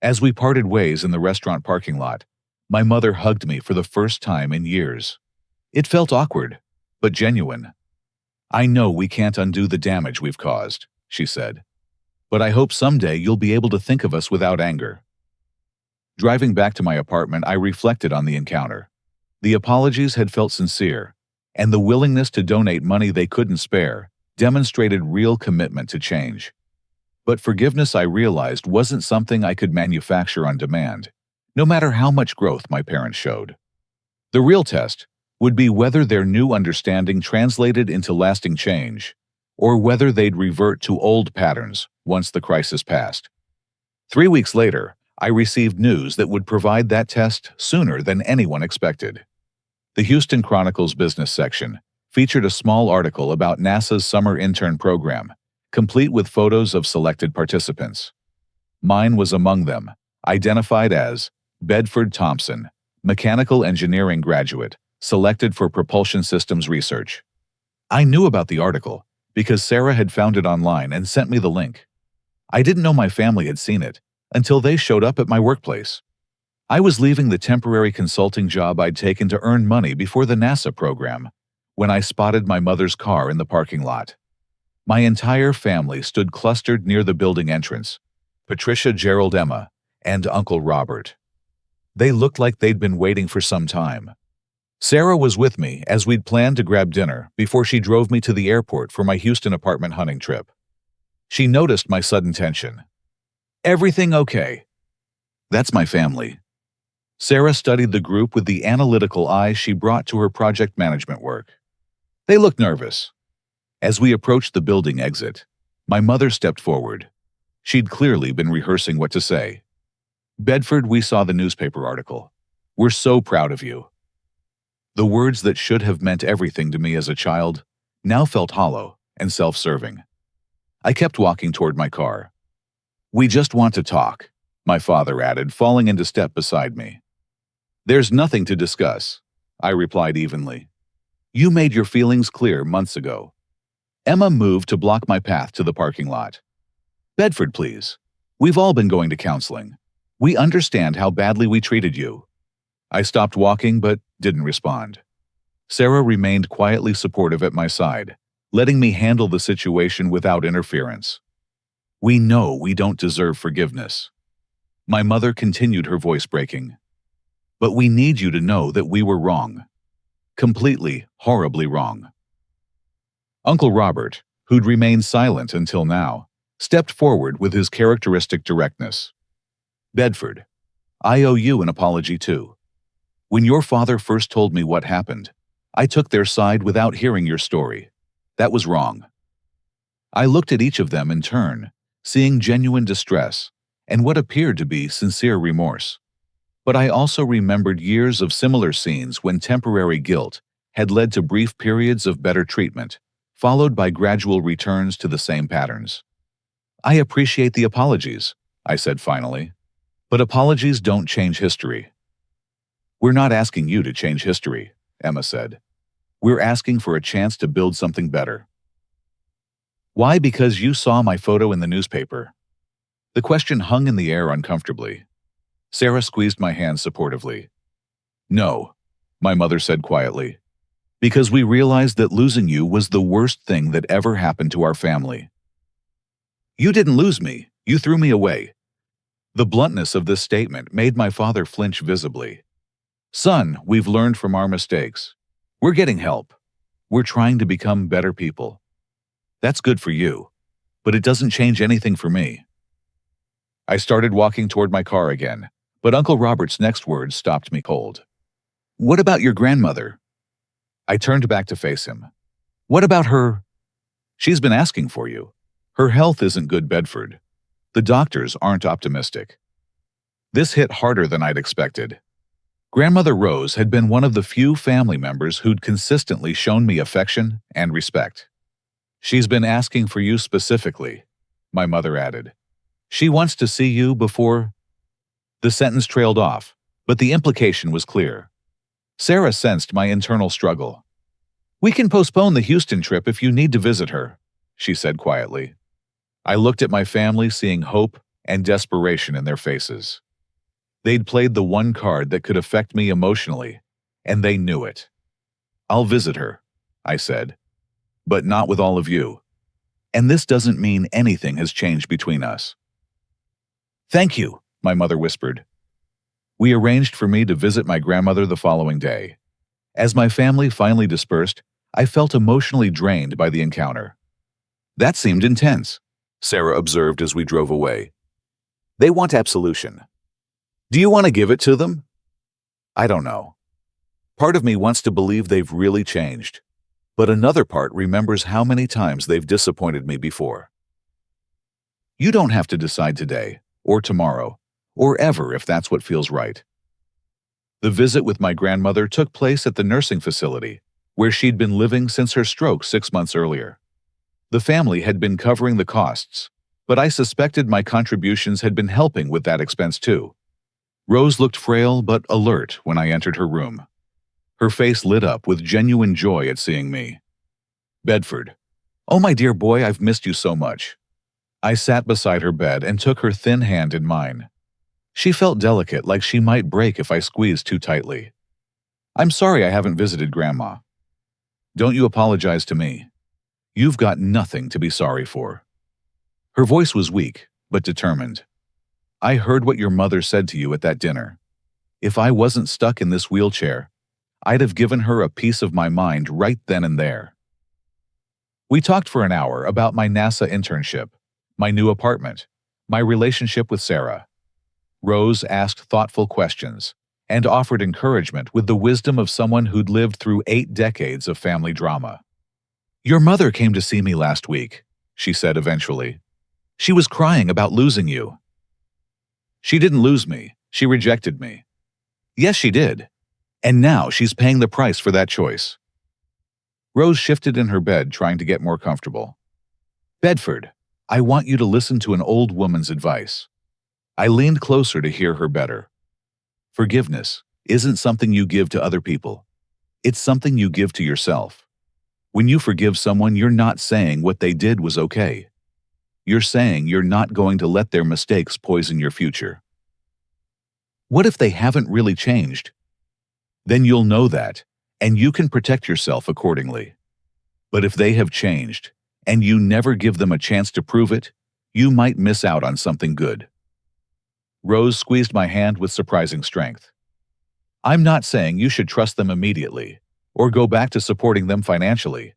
As we parted ways in the restaurant parking lot, my mother hugged me for the first time in years. It felt awkward, but genuine. I know we can't undo the damage we've caused, she said. But I hope someday you'll be able to think of us without anger. Driving back to my apartment, I reflected on the encounter. The apologies had felt sincere, and the willingness to donate money they couldn't spare demonstrated real commitment to change. But forgiveness, I realized, wasn't something I could manufacture on demand, no matter how much growth my parents showed. The real test would be whether their new understanding translated into lasting change, or whether they'd revert to old patterns once the crisis passed. 3 weeks later, I received news that would provide that test sooner than anyone expected. The Houston Chronicle's business section featured a small article about NASA's summer intern program, complete with photos of selected participants. Mine was among them, identified as Bedford Thompson, mechanical engineering graduate, selected for propulsion systems research. I knew about the article because Sarah had found it online and sent me the link. I didn't know my family had seen it until they showed up at my workplace. I was leaving the temporary consulting job I'd taken to earn money before the NASA program when I spotted my mother's car in the parking lot. My entire family stood clustered near the building entrance: Patricia, Gerald, Emma, and Uncle Robert. They looked like they'd been waiting for some time. Sarah was with me as we'd planned to grab dinner before she drove me to the airport for my Houston apartment hunting trip. She noticed my sudden tension. "Everything okay?" "That's my family." Sarah studied the group with the analytical eye she brought to her project management work. "They look nervous." As we approached the building exit, my mother stepped forward. She'd clearly been rehearsing what to say. "Bedford, we saw the newspaper article. We're so proud of you." The words that should have meant everything to me as a child now felt hollow and self-serving. I kept walking toward my car. "We just want to talk," my father added, falling into step beside me. "There's nothing to discuss," I replied evenly. "You made your feelings clear months ago." Emma moved to block my path to the parking lot. "Bedford, please. We've all been going to counseling. We understand how badly we treated you." I stopped walking but didn't respond. Sarah remained quietly supportive at my side, letting me handle the situation without interference. "We know we don't deserve forgiveness." My mother continued, her voice breaking. "But we need you to know that we were wrong. Completely, horribly wrong." Uncle Robert, who'd remained silent until now, stepped forward with his characteristic directness. "Bedford, I owe you an apology too. When your father first told me what happened, I took their side without hearing your story. That was wrong." I looked at each of them in turn, seeing genuine distress and what appeared to be sincere remorse. But I also remembered years of similar scenes when temporary guilt had led to brief periods of better treatment, followed by gradual returns to the same patterns. "I appreciate the apologies," I said finally, "but apologies don't change history." "We're not asking you to change history," Emma said. "We're asking for a chance to build something better." "Why? Because you saw my photo in the newspaper?" The question hung in the air uncomfortably. Sarah squeezed my hand supportively. "No," my mother said quietly, "because we realized that losing you was the worst thing that ever happened to our family." "You didn't lose me, you threw me away." The bluntness of this statement made my father flinch visibly. "Son, we've learned from our mistakes. We're getting help. We're trying to become better people. That's good for you, but it doesn't change anything for me. I started walking toward my car again, but Uncle Robert's next words stopped me cold. What about your grandmother? I turned back to face him. What about her? She's been asking for you. Her health isn't good, Bedford. The doctors aren't optimistic. This hit harder than I'd expected. Grandmother Rose had been one of the few family members who'd consistently shown me affection and respect. She's been asking for you specifically, my mother added. She wants to see you before... The sentence trailed off, but the implication was clear. Sarah sensed my internal struggle. We can postpone the Houston trip if you need to visit her, she said quietly. I looked at my family, seeing hope and desperation in their faces. They'd played the one card that could affect me emotionally, and they knew it. I'll visit her, I said, but not with all of you. And this doesn't mean anything has changed between us. Thank you, my mother whispered. We arranged for me to visit my grandmother the following day. As my family finally dispersed, I felt emotionally drained by the encounter. That seemed intense, Sarah observed as we drove away. They want absolution. Do you want to give it to them? I don't know. Part of me wants to believe they've really changed, but another part remembers how many times they've disappointed me before. You don't have to decide today, or tomorrow, or ever if that's what feels right. The visit with my grandmother took place at the nursing facility, where she'd been living since her stroke 6 months earlier. The family had been covering the costs, but I suspected my contributions had been helping with that expense too. Rose looked frail but alert when I entered her room. Her face lit up with genuine joy at seeing me. Bedford, oh my dear boy, I've missed you so much. I sat beside her bed and took her thin hand in mine. She felt delicate, like she might break if I squeezed too tightly. I'm sorry I haven't visited Grandma. Don't you apologize to me. You've got nothing to be sorry for. Her voice was weak, but determined. I heard what your mother said to you at that dinner. If I wasn't stuck in this wheelchair, I'd have given her a piece of my mind right then and there. We talked for an hour about my NASA internship, my new apartment, my relationship with Sarah. Rose asked thoughtful questions and offered encouragement with the wisdom of someone who'd lived through 8 decades of family drama. Your mother came to see me last week, she said eventually. She was crying about losing you. She didn't lose me, she rejected me. Yes, she did. And now she's paying the price for that choice. Rose shifted in her bed, trying to get more comfortable. Bedford, I want you to listen to an old woman's advice. I leaned closer to hear her better. Forgiveness isn't something you give to other people. It's something you give to yourself. When you forgive someone, you're not saying what they did was okay. You're saying you're not going to let their mistakes poison your future. What if they haven't really changed? Then you'll know that, and you can protect yourself accordingly. But if they have changed, and you never give them a chance to prove it, you might miss out on something good. Rose squeezed my hand with surprising strength. I'm not saying you should trust them immediately, or go back to supporting them financially.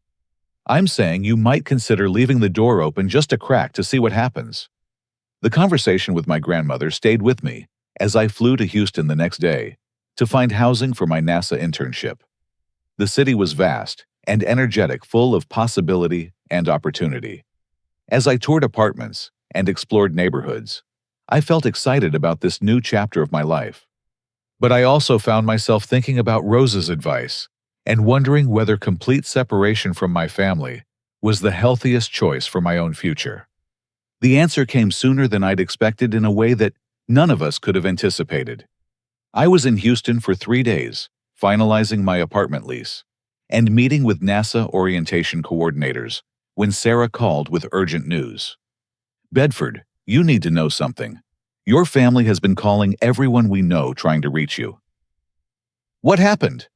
I'm saying you might consider leaving the door open just a crack to see what happens. The conversation with my grandmother stayed with me as I flew to Houston the next day to find housing for my NASA internship. The city was vast and energetic, full of possibility and opportunity. As I toured apartments and explored neighborhoods, I felt excited about this new chapter of my life. But I also found myself thinking about Rose's advice and wondering whether complete separation from my family was the healthiest choice for my own future. The answer came sooner than I'd expected, in a way that none of us could have anticipated. I was in Houston for 3 days, finalizing my apartment lease, and meeting with NASA orientation coordinators when Sarah called with urgent news. Bedford, you need to know something. Your family has been calling everyone we know trying to reach you. What happened?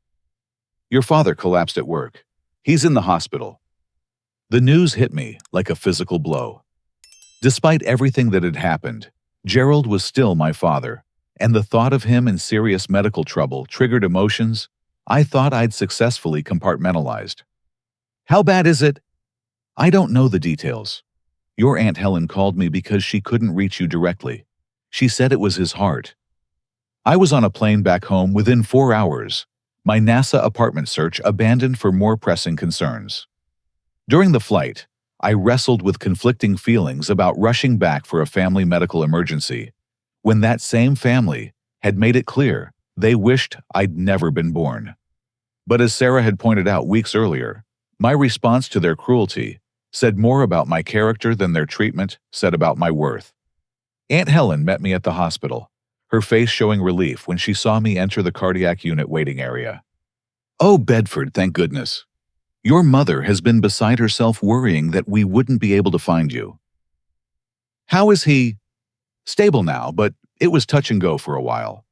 Your father collapsed at work. He's in the hospital. The news hit me like a physical blow. Despite everything that had happened, Gerald was still my father, and the thought of him in serious medical trouble triggered emotions I thought I'd successfully compartmentalized. How bad is it? I don't know the details. Your Aunt Helen called me because she couldn't reach you directly. She said it was his heart. I was on a plane back home within 4 hours. My NASA apartment search abandoned for more pressing concerns. During the flight, I wrestled with conflicting feelings about rushing back for a family medical emergency, when that same family had made it clear they wished I'd never been born. But as Sarah had pointed out weeks earlier, my response to their cruelty said more about my character than their treatment said about my worth. Aunt Helen met me at the hospital, her face showing relief when she saw me enter the cardiac unit waiting area. "Oh, Bedford, thank goodness. Your mother has been beside herself worrying that we wouldn't be able to find you." "How is he?" "Stable now, but it was touch and go for a while.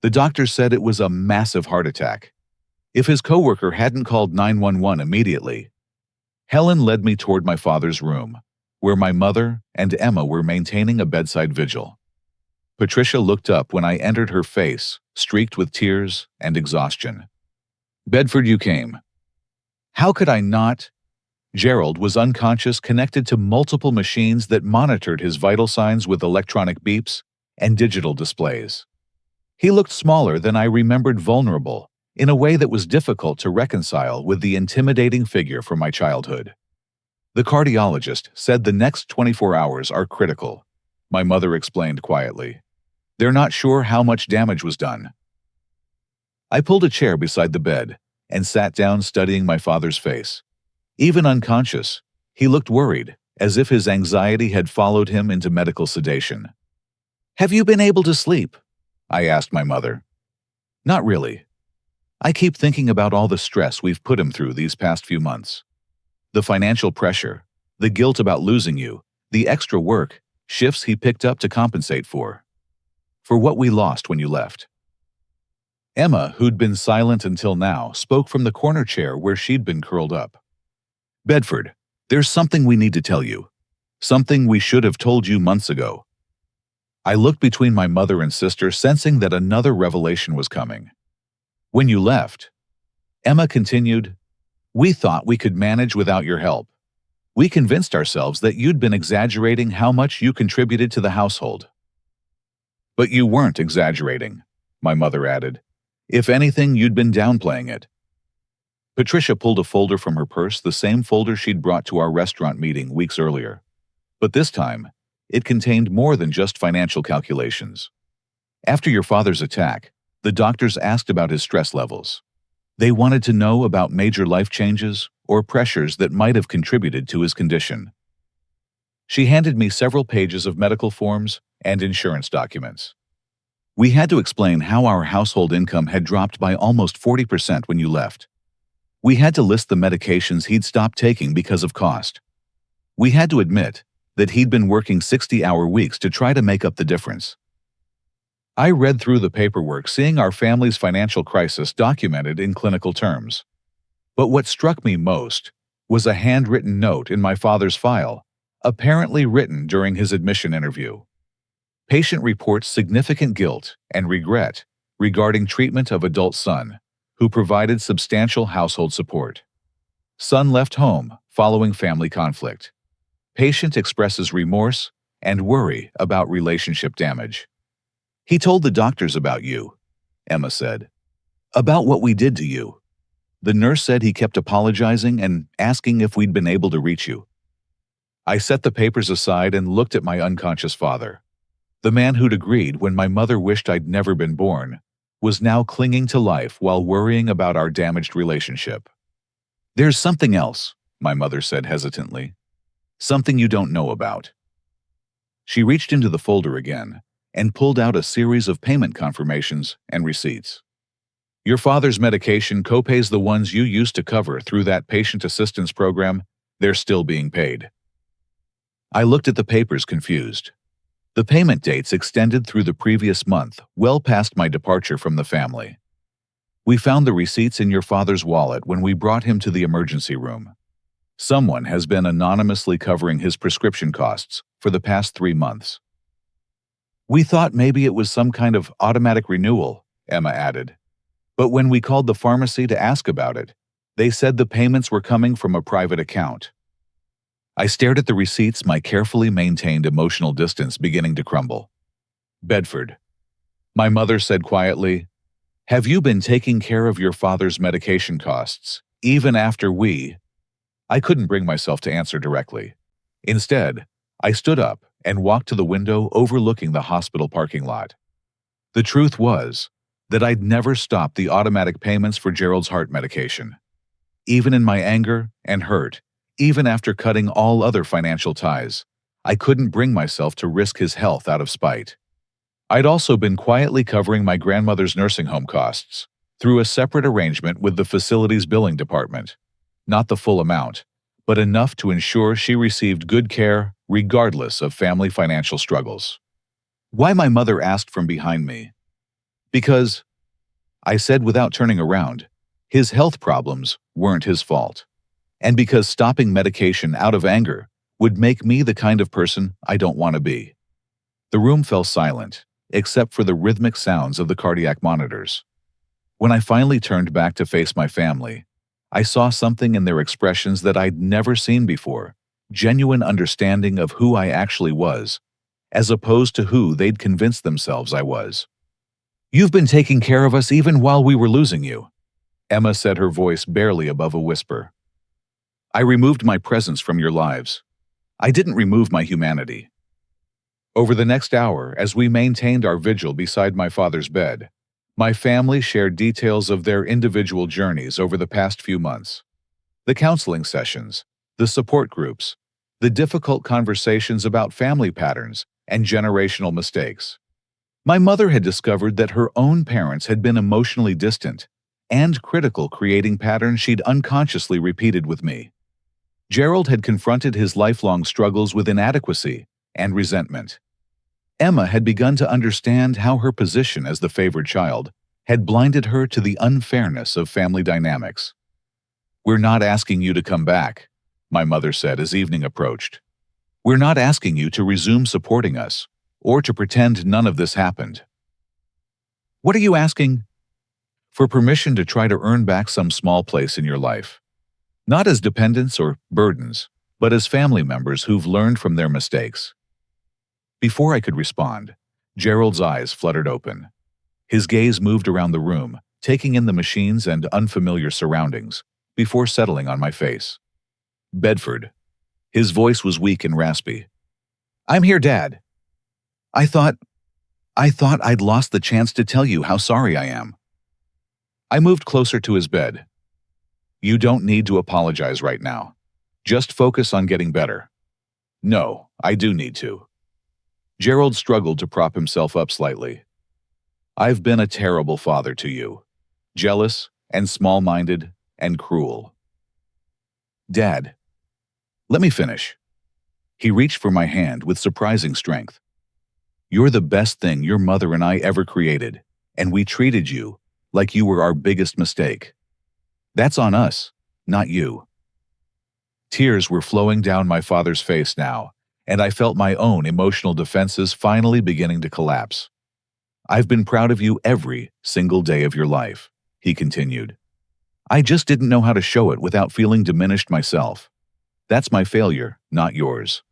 The doctor said it was a massive heart attack. If his coworker hadn't called 911 immediately." Helen led me toward my father's room, where my mother and Emma were maintaining a bedside vigil. Patricia looked up when I entered, her face streaked with tears and exhaustion. "Bedford, you came." "How could I not?" Gerald was unconscious, connected to multiple machines that monitored his vital signs with electronic beeps and digital displays. He looked smaller than I remembered, vulnerable, in a way that was difficult to reconcile with the intimidating figure from my childhood. "The cardiologist said the next 24 hours are critical," my mother explained quietly. "They're not sure how much damage was done." I pulled a chair beside the bed and sat down, studying my father's face. Even unconscious, he looked worried, as if his anxiety had followed him into medical sedation. "Have you been able to sleep?" I asked my mother. "Not really. I keep thinking about all the stress we've put him through these past few months. The financial pressure, the guilt about losing you, the extra work, shifts he picked up to compensate for what we lost when you left." Emma, who'd been silent until now, spoke from the corner chair where she'd been curled up. "Bedford, there's something we need to tell you. Something we should have told you months ago." I looked between my mother and sister, sensing that another revelation was coming. "When you left," Emma continued, "we thought we could manage without your help. We convinced ourselves that you'd been exaggerating how much you contributed to the household." "But you weren't exaggerating," my mother added. "If anything, you'd been downplaying it." Patricia pulled a folder from her purse, the same folder she'd brought to our restaurant meeting weeks earlier. But this time, it contained more than just financial calculations. "After your father's attack, the doctors asked about his stress levels. They wanted to know about major life changes or pressures that might have contributed to his condition." She handed me several pages of medical forms and insurance documents. "We had to explain how our household income had dropped by almost 40% when you left. We had to list the medications he'd stopped taking because of cost. We had to admit that he'd been working 60-hour weeks to try to make up the difference." I read through the paperwork, seeing our family's financial crisis documented in clinical terms. But what struck me most was a handwritten note in my father's file, apparently written during his admission interview. Patient reports significant guilt and regret regarding treatment of adult son, who provided substantial household support. Son left home following family conflict. Patient expresses remorse and worry about relationship damage. "He told the doctors about you," Emma said. "About what we did to you. The nurse said he kept apologizing and asking if we'd been able to reach you." I set the papers aside and looked at my unconscious father. The man who'd agreed when my mother wished I'd never been born was now clinging to life while worrying about our damaged relationship. "There's something else," my mother said hesitantly. "Something you don't know about." She reached into the folder again and pulled out a series of payment confirmations and receipts. "Your father's medication copays, the ones you used to cover through that patient assistance program, they're still being paid." I looked at the papers, confused. The payment dates extended through the previous month, well past my departure from the family. "We found the receipts in your father's wallet when we brought him to the emergency room. Someone has been anonymously covering his prescription costs for the past 3 months." "We thought maybe it was some kind of automatic renewal," Emma added. "But when we called the pharmacy to ask about it, They said the payments were coming from a private account. I stared at the receipts, my carefully maintained emotional distance beginning to crumble. Bedford. My mother said quietly, "Have you been taking care of your father's medication costs, even after we—" I couldn't bring myself to answer directly. Instead, I stood up and walked to the window overlooking the hospital parking lot. The truth was that I'd never stopped the automatic payments for Gerald's heart medication. Even in my anger and hurt, even after cutting all other financial ties, I couldn't bring myself to risk his health out of spite. I'd also been quietly covering my grandmother's nursing home costs through a separate arrangement with the facility's billing department. Not the full amount, but enough to ensure she received good care regardless of family financial struggles. Why, my mother asked from behind me. Because, I said without turning around, his health problems weren't his fault. And because stopping medication out of anger would make me the kind of person I don't want to be. The room fell silent, except for the rhythmic sounds of the cardiac monitors. When I finally turned back to face my family, I saw something in their expressions that I'd never seen before, genuine understanding of who I actually was, as opposed to who they'd convinced themselves I was. "You've been taking care of us even while we were losing you," Emma said, her voice barely above a whisper. "I removed my presence from your lives. I didn't remove my humanity." Over the next hour, as we maintained our vigil beside my father's bed, my family shared details of their individual journeys over the past few months. The counseling sessions, the support groups, the difficult conversations about family patterns and generational mistakes. My mother had discovered that her own parents had been emotionally distant and critical, creating patterns she'd unconsciously repeated with me. Gerald had confronted his lifelong struggles with inadequacy and resentment. Emma had begun to understand how her position as the favored child had blinded her to the unfairness of family dynamics. "We're not asking you to come back," my mother said as evening approached. "We're not asking you to resume supporting us or to pretend none of this happened. What are you asking?" "For permission to try to earn back some small place in your life. Not as dependents or burdens, but as family members who've learned from their mistakes." Before I could respond, Gerald's eyes fluttered open. His gaze moved around the room, taking in the machines and unfamiliar surroundings, before settling on my face. "Bedford." His voice was weak and raspy. "I'm here, Dad. I thought I'd lost the chance to tell you how sorry I am." I moved closer to his bed. "You don't need to apologize right now. Just focus on getting better." "No, I do need to." Gerald struggled to prop himself up slightly. "I've been a terrible father to you. Jealous and small-minded and cruel." "Dad, let me finish." He reached for my hand with surprising strength. "You're the best thing your mother and I ever created, and we treated you like you were our biggest mistake. That's on us, not you." Tears were flowing down my father's face now, and I felt my own emotional defenses finally beginning to collapse. "I've been proud of you every single day of your life," he continued. "I just didn't know how to show it without feeling diminished myself. That's my failure, not yours."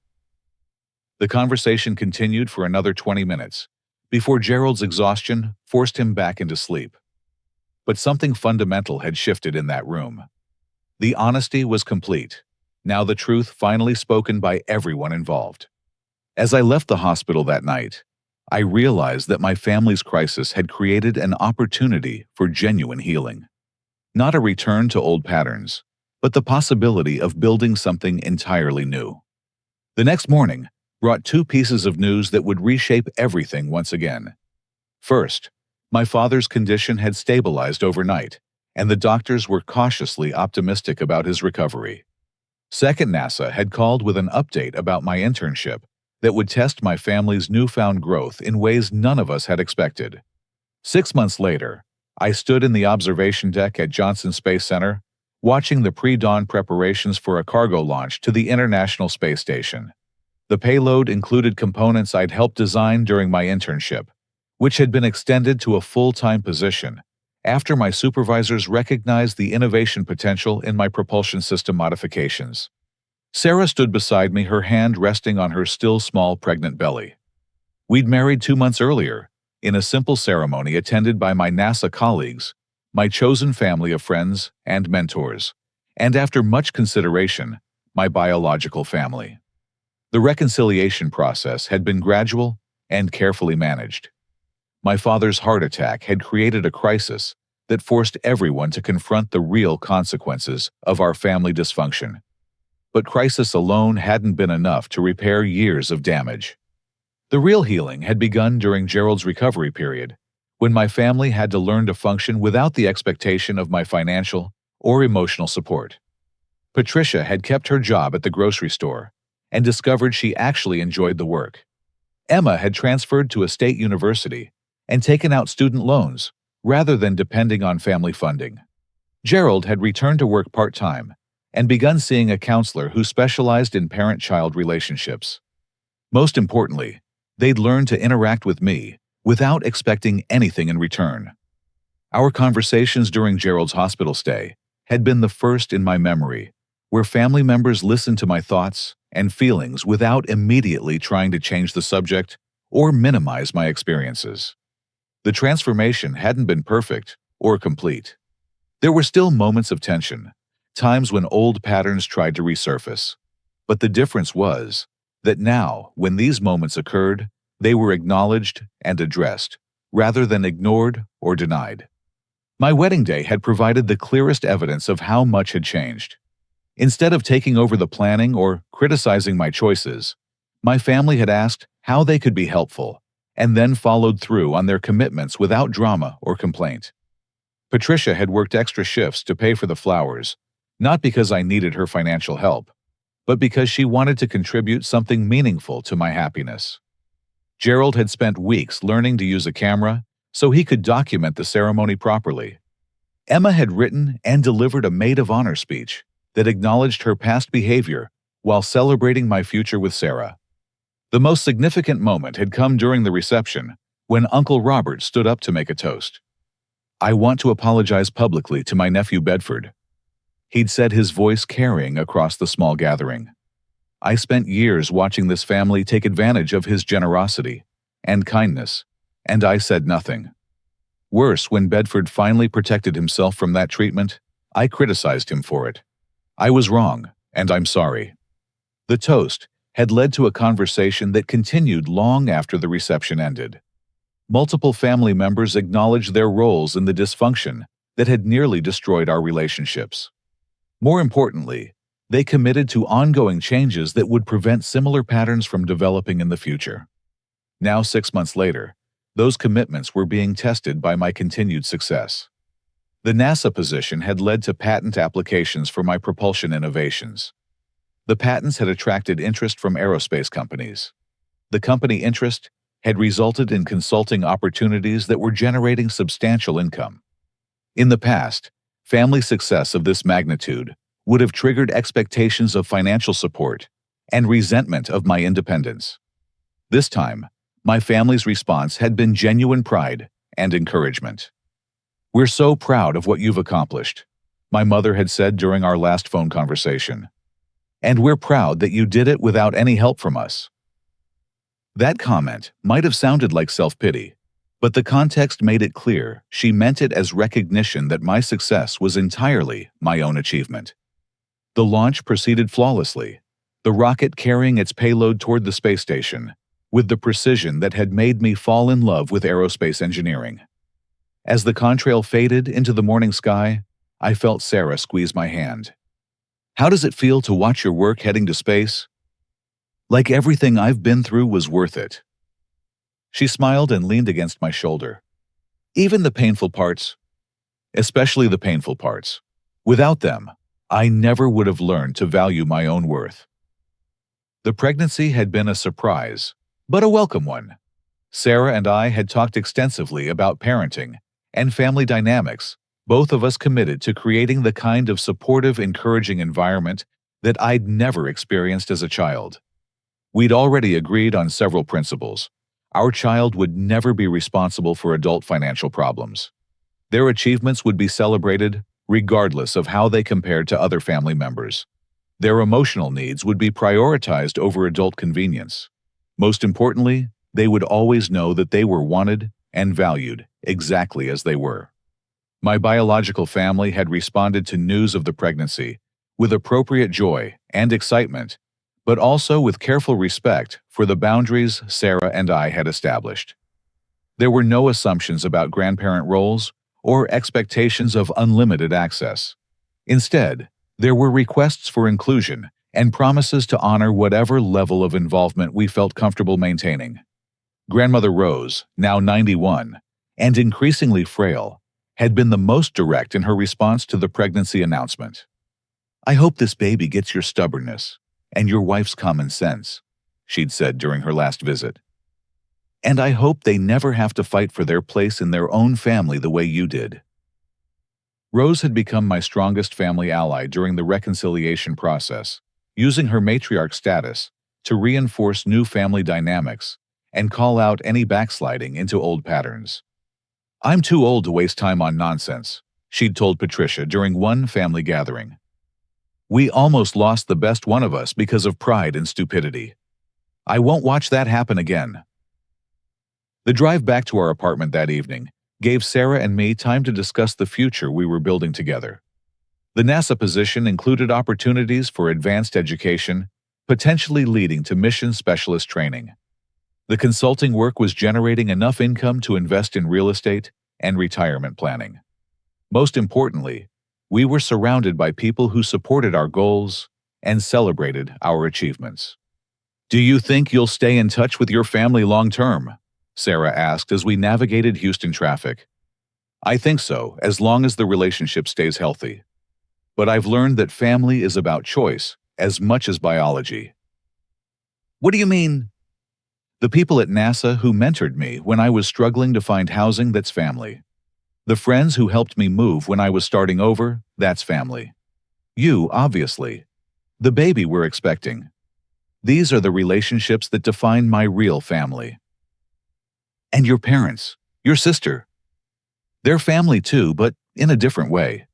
The conversation continued for another 20 minutes, before Gerald's exhaustion forced him back into sleep. But something fundamental had shifted in that room. The honesty was complete. Now the truth finally spoken by everyone involved. As I left the hospital that night, I realized that my family's crisis had created an opportunity for genuine healing. Not a return to old patterns, but the possibility of building something entirely new. The next morning brought two pieces of news that would reshape everything once again. First, my father's condition had stabilized overnight, and the doctors were cautiously optimistic about his recovery. Second, NASA had called with an update about my internship that would test my family's newfound growth in ways none of us had expected. 6 months later, I stood in the observation deck at Johnson Space Center, watching the pre-dawn preparations for a cargo launch to the International Space Station. The payload included components I'd helped design during my internship, which had been extended to a full-time position after my supervisors recognized the innovation potential in my propulsion system modifications. Sarah stood beside me, her hand resting on her still small pregnant belly. We'd married 2 months earlier, in a simple ceremony attended by my NASA colleagues, my chosen family of friends and mentors, and after much consideration, my biological family. The reconciliation process had been gradual and carefully managed. My father's heart attack had created a crisis that forced everyone to confront the real consequences of our family dysfunction. But crisis alone hadn't been enough to repair years of damage. The real healing had begun during Gerald's recovery period, when my family had to learn to function without the expectation of my financial or emotional support. Patricia had kept her job at the grocery store and discovered she actually enjoyed the work. Emma had transferred to a state university and taken out student loans rather than depending on family funding. Gerald had returned to work part-time and begun seeing a counselor who specialized in parent-child relationships. Most importantly, they'd learned to interact with me without expecting anything in return. Our conversations during Gerald's hospital stay had been the first in my memory, where family members listened to my thoughts and feelings without immediately trying to change the subject or minimize my experiences. The transformation hadn't been perfect or complete. There were still moments of tension, times when old patterns tried to resurface. But the difference was that now, when these moments occurred, they were acknowledged and addressed, rather than ignored or denied. My wedding day had provided the clearest evidence of how much had changed. Instead of taking over the planning or criticizing my choices, my family had asked how they could be helpful, and then followed through on their commitments without drama or complaint. Patricia had worked extra shifts to pay for the flowers, not because I needed her financial help, but because she wanted to contribute something meaningful to my happiness. Gerald had spent weeks learning to use a camera so he could document the ceremony properly. Emma had written and delivered a maid of honor speech that acknowledged her past behavior while celebrating my future with Sarah. The most significant moment had come during the reception when Uncle Robert stood up to make a toast. "I want to apologize publicly to my nephew Bedford," he'd said, his voice carrying across the small gathering. "I spent years watching this family take advantage of his generosity and kindness, and I said nothing. Worse, when Bedford finally protected himself from that treatment, I criticized him for it. I was wrong, and I'm sorry." The toast had led to a conversation that continued long after the reception ended. Multiple family members acknowledged their roles in the dysfunction that had nearly destroyed our relationships. More importantly, they committed to ongoing changes that would prevent similar patterns from developing in the future. Now, 6 months later, those commitments were being tested by my continued success. The NASA position had led to patent applications for my propulsion innovations. The patents had attracted interest from aerospace companies. The company interest had resulted in consulting opportunities that were generating substantial income. In the past, family success of this magnitude would have triggered expectations of financial support and resentment of my independence. This time, my family's response had been genuine pride and encouragement. "We're so proud of what you've accomplished," my mother had said during our last phone conversation. "And we're proud that you did it without any help from us." That comment might have sounded like self-pity, but the context made it clear she meant it as recognition that my success was entirely my own achievement. The launch proceeded flawlessly, the rocket carrying its payload toward the space station, with the precision that had made me fall in love with aerospace engineering. As the contrail faded into the morning sky, I felt Sarah squeeze my hand. "How does it feel to watch your work heading to space?" "Like everything I've been through was worth it." She smiled and leaned against my shoulder. "Even the painful parts?" "Especially the painful parts. Without them, I never would have learned to value my own worth." The pregnancy had been a surprise, but a welcome one. Sarah and I had talked extensively about parenting and family dynamics, both of us committed to creating the kind of supportive, encouraging environment that I'd never experienced as a child. We'd already agreed on several principles. Our child would never be responsible for adult financial problems. Their achievements would be celebrated regardless of how they compared to other family members. Their emotional needs would be prioritized over adult convenience. Most importantly, they would always know that they were wanted and valued exactly as they were. My biological family had responded to news of the pregnancy with appropriate joy and excitement, but also with careful respect for the boundaries Sarah and I had established. There were no assumptions about grandparent roles or expectations of unlimited access. Instead, there were requests for inclusion and promises to honor whatever level of involvement we felt comfortable maintaining. Grandmother Rose, now 91, and increasingly frail, had been the most direct in her response to the pregnancy announcement. "I hope this baby gets your stubbornness and your wife's common sense," she'd said during her last visit. "And I hope they never have to fight for their place in their own family the way you did." Rose had become my strongest family ally during the reconciliation process, using her matriarch status to reinforce new family dynamics and call out any backsliding into old patterns. "I'm too old to waste time on nonsense," she'd told Patricia during one family gathering. "We almost lost the best one of us because of pride and stupidity. I won't watch that happen again." The drive back to our apartment that evening gave Sarah and me time to discuss the future we were building together. The NASA position included opportunities for advanced education, potentially leading to mission specialist training. The consulting work was generating enough income to invest in real estate and retirement planning. Most importantly, we were surrounded by people who supported our goals and celebrated our achievements. "Do you think you'll stay in touch with your family long term?" Sarah asked as we navigated Houston traffic. "I think so, as long as the relationship stays healthy. But I've learned that family is about choice as much as biology." "What do you mean?" "The people at NASA who mentored me when I was struggling to find housing, that's family. The friends who helped me move when I was starting over, that's family. You, obviously. The baby we're expecting. These are the relationships that define my real family." "And your parents, your sister. They're family too, but in a different way.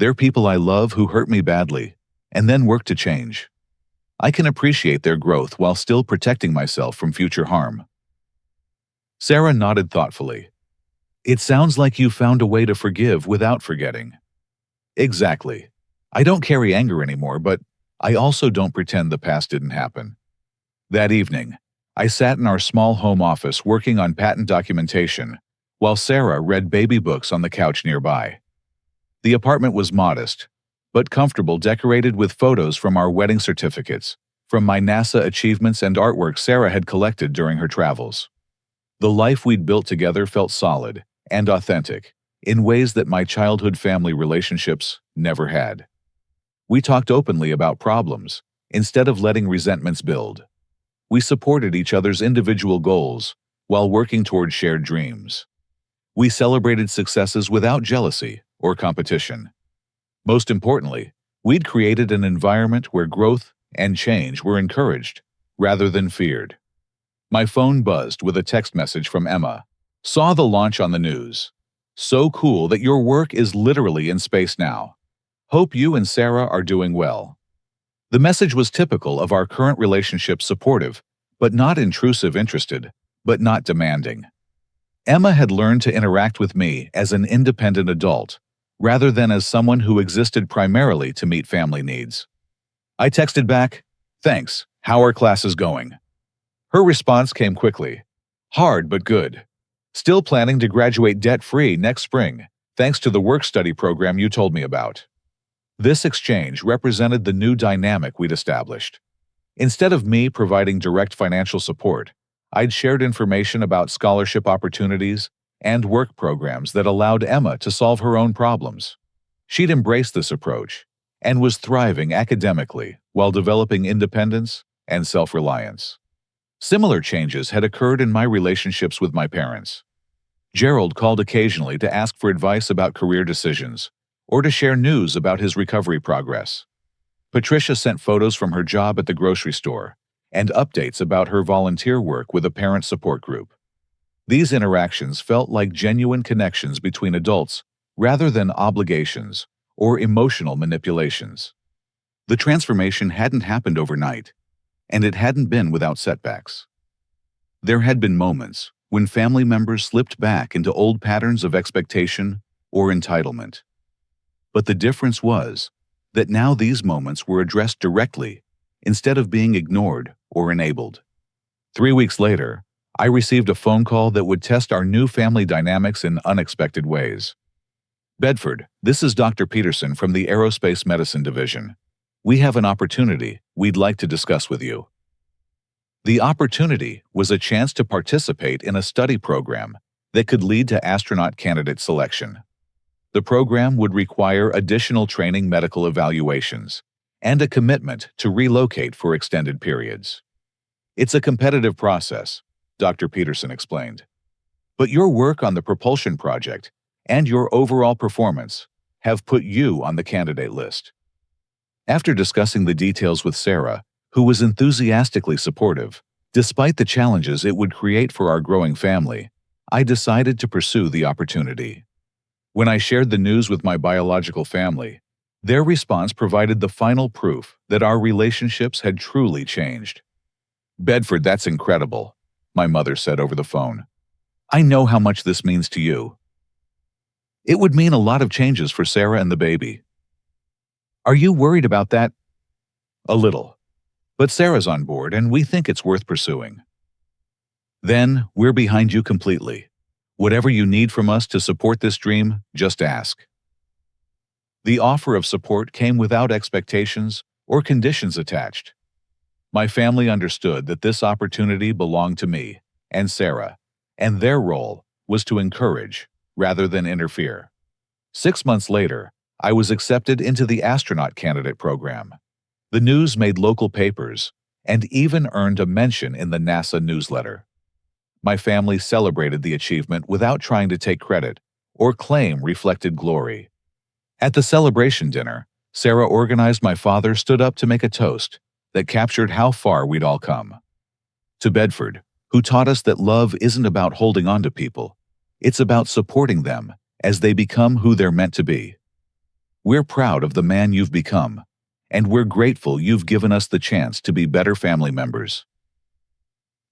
They're people I love who hurt me badly, and then work to change. I can appreciate their growth while still protecting myself from future harm." Sarah nodded thoughtfully. "It sounds like you found a way to forgive without forgetting." "Exactly. I don't carry anger anymore, but I also don't pretend the past didn't happen." That evening, I sat in our small home office working on patent documentation, while Sarah read baby books on the couch nearby. The apartment was modest, but comfortable, decorated with photos from our wedding certificates, from my NASA achievements and artwork Sarah had collected during her travels. The life we'd built together felt solid and authentic, in ways that my childhood family relationships never had. We talked openly about problems, instead of letting resentments build. We supported each other's individual goals while working toward shared dreams. We celebrated successes without jealousy or competition. Most importantly, we'd created an environment where growth and change were encouraged rather than feared. My phone buzzed with a text message from Emma. "Saw the launch on the news. So cool that your work is literally in space now. Hope you and Sarah are doing well." The message was typical of our current relationship, supportive, but not intrusive, interested, but not demanding. Emma had learned to interact with me as an independent adult, rather than as someone who existed primarily to meet family needs. I texted back, "Thanks, how are classes going?" Her response came quickly. "Hard but good. Still planning to graduate debt-free next spring, thanks to the work-study program you told me about." This exchange represented the new dynamic we'd established. Instead of me providing direct financial support, I'd shared information about scholarship opportunities and work programs that allowed Emma to solve her own problems. She'd embraced this approach and was thriving academically while developing independence and self-reliance. Similar changes had occurred in my relationships with my parents. Gerald called occasionally to ask for advice about career decisions or to share news about his recovery progress. Patricia sent photos from her job at the grocery store and updates about her volunteer work with a parent support group. These interactions felt like genuine connections between adults rather than obligations or emotional manipulations. The transformation hadn't happened overnight, and it hadn't been without setbacks. There had been moments when family members slipped back into old patterns of expectation or entitlement. But the difference was that now these moments were addressed directly instead of being ignored or enabled. 3 weeks later, I received a phone call that would test our new family dynamics in unexpected ways. "Bedford, this is Dr. Peterson from the Aerospace Medicine Division. We have an opportunity we'd like to discuss with you." The opportunity was a chance to participate in a study program that could lead to astronaut candidate selection. The program would require additional training, medical evaluations, and a commitment to relocate for extended periods. "It's a competitive process," Dr. Peterson explained. "But your work on the propulsion project and your overall performance have put you on the candidate list." After discussing the details with Sarah, who was enthusiastically supportive, despite the challenges it would create for our growing family, I decided to pursue the opportunity. When I shared the news with my biological family, their response provided the final proof that our relationships had truly changed. "Bedford, that's incredible," my mother said over the phone. "I know how much this means to you." "It would mean a lot of changes for Sarah and the baby." "Are you worried about that?" "A little. But Sarah's on board, and we think it's worth pursuing." "Then, we're behind you completely. Whatever you need from us to support this dream, just ask." The offer of support came without expectations or conditions attached. My family understood that this opportunity belonged to me and Sarah, and their role was to encourage rather than interfere. 6 months later, I was accepted into the astronaut candidate program. The news made local papers and even earned a mention in the NASA newsletter. My family celebrated the achievement without trying to take credit or claim reflected glory. At the celebration dinner, Sarah organized. My father stood up to make a toast that captured how far we'd all come. "To Bedford, who taught us that love isn't about holding on to people, it's about supporting them as they become who they're meant to be. We're proud of the man you've become, and we're grateful you've given us the chance to be better family members."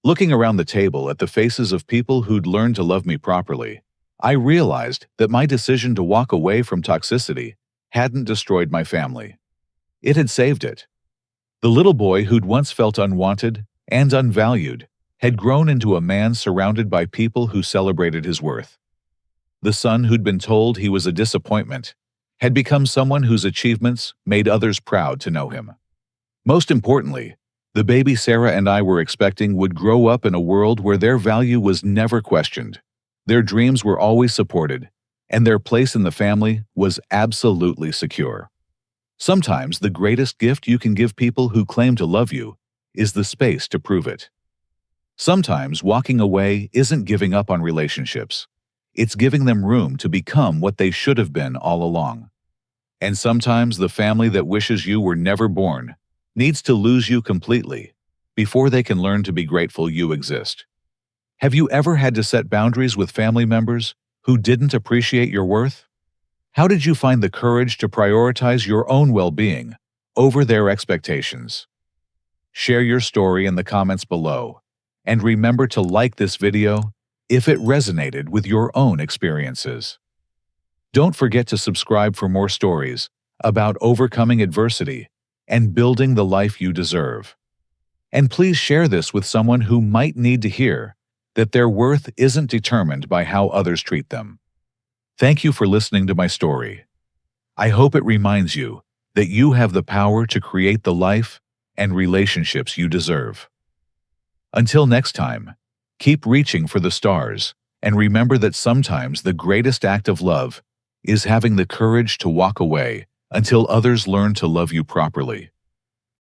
Looking around the table at the faces of people who'd learned to love me properly, I realized that my decision to walk away from toxicity hadn't destroyed my family. It had saved it. The little boy who'd once felt unwanted and unvalued had grown into a man surrounded by people who celebrated his worth. The son who'd been told he was a disappointment had become someone whose achievements made others proud to know him. Most importantly, the baby Sarah and I were expecting would grow up in a world where their value was never questioned, their dreams were always supported, and their place in the family was absolutely secure. Sometimes the greatest gift you can give people who claim to love you is the space to prove it. Sometimes walking away isn't giving up on relationships. It's giving them room to become what they should have been all along. And sometimes the family that wishes you were never born needs to lose you completely before they can learn to be grateful you exist. Have you ever had to set boundaries with family members who didn't appreciate your worth? How did you find the courage to prioritize your own well-being over their expectations? Share your story in the comments below, and remember to like this video if it resonated with your own experiences. Don't forget to subscribe for more stories about overcoming adversity and building the life you deserve. And please share this with someone who might need to hear that their worth isn't determined by how others treat them. Thank you for listening to my story. I hope it reminds you that you have the power to create the life and relationships you deserve. Until next time, keep reaching for the stars, and remember that sometimes the greatest act of love is having the courage to walk away until others learn to love you properly.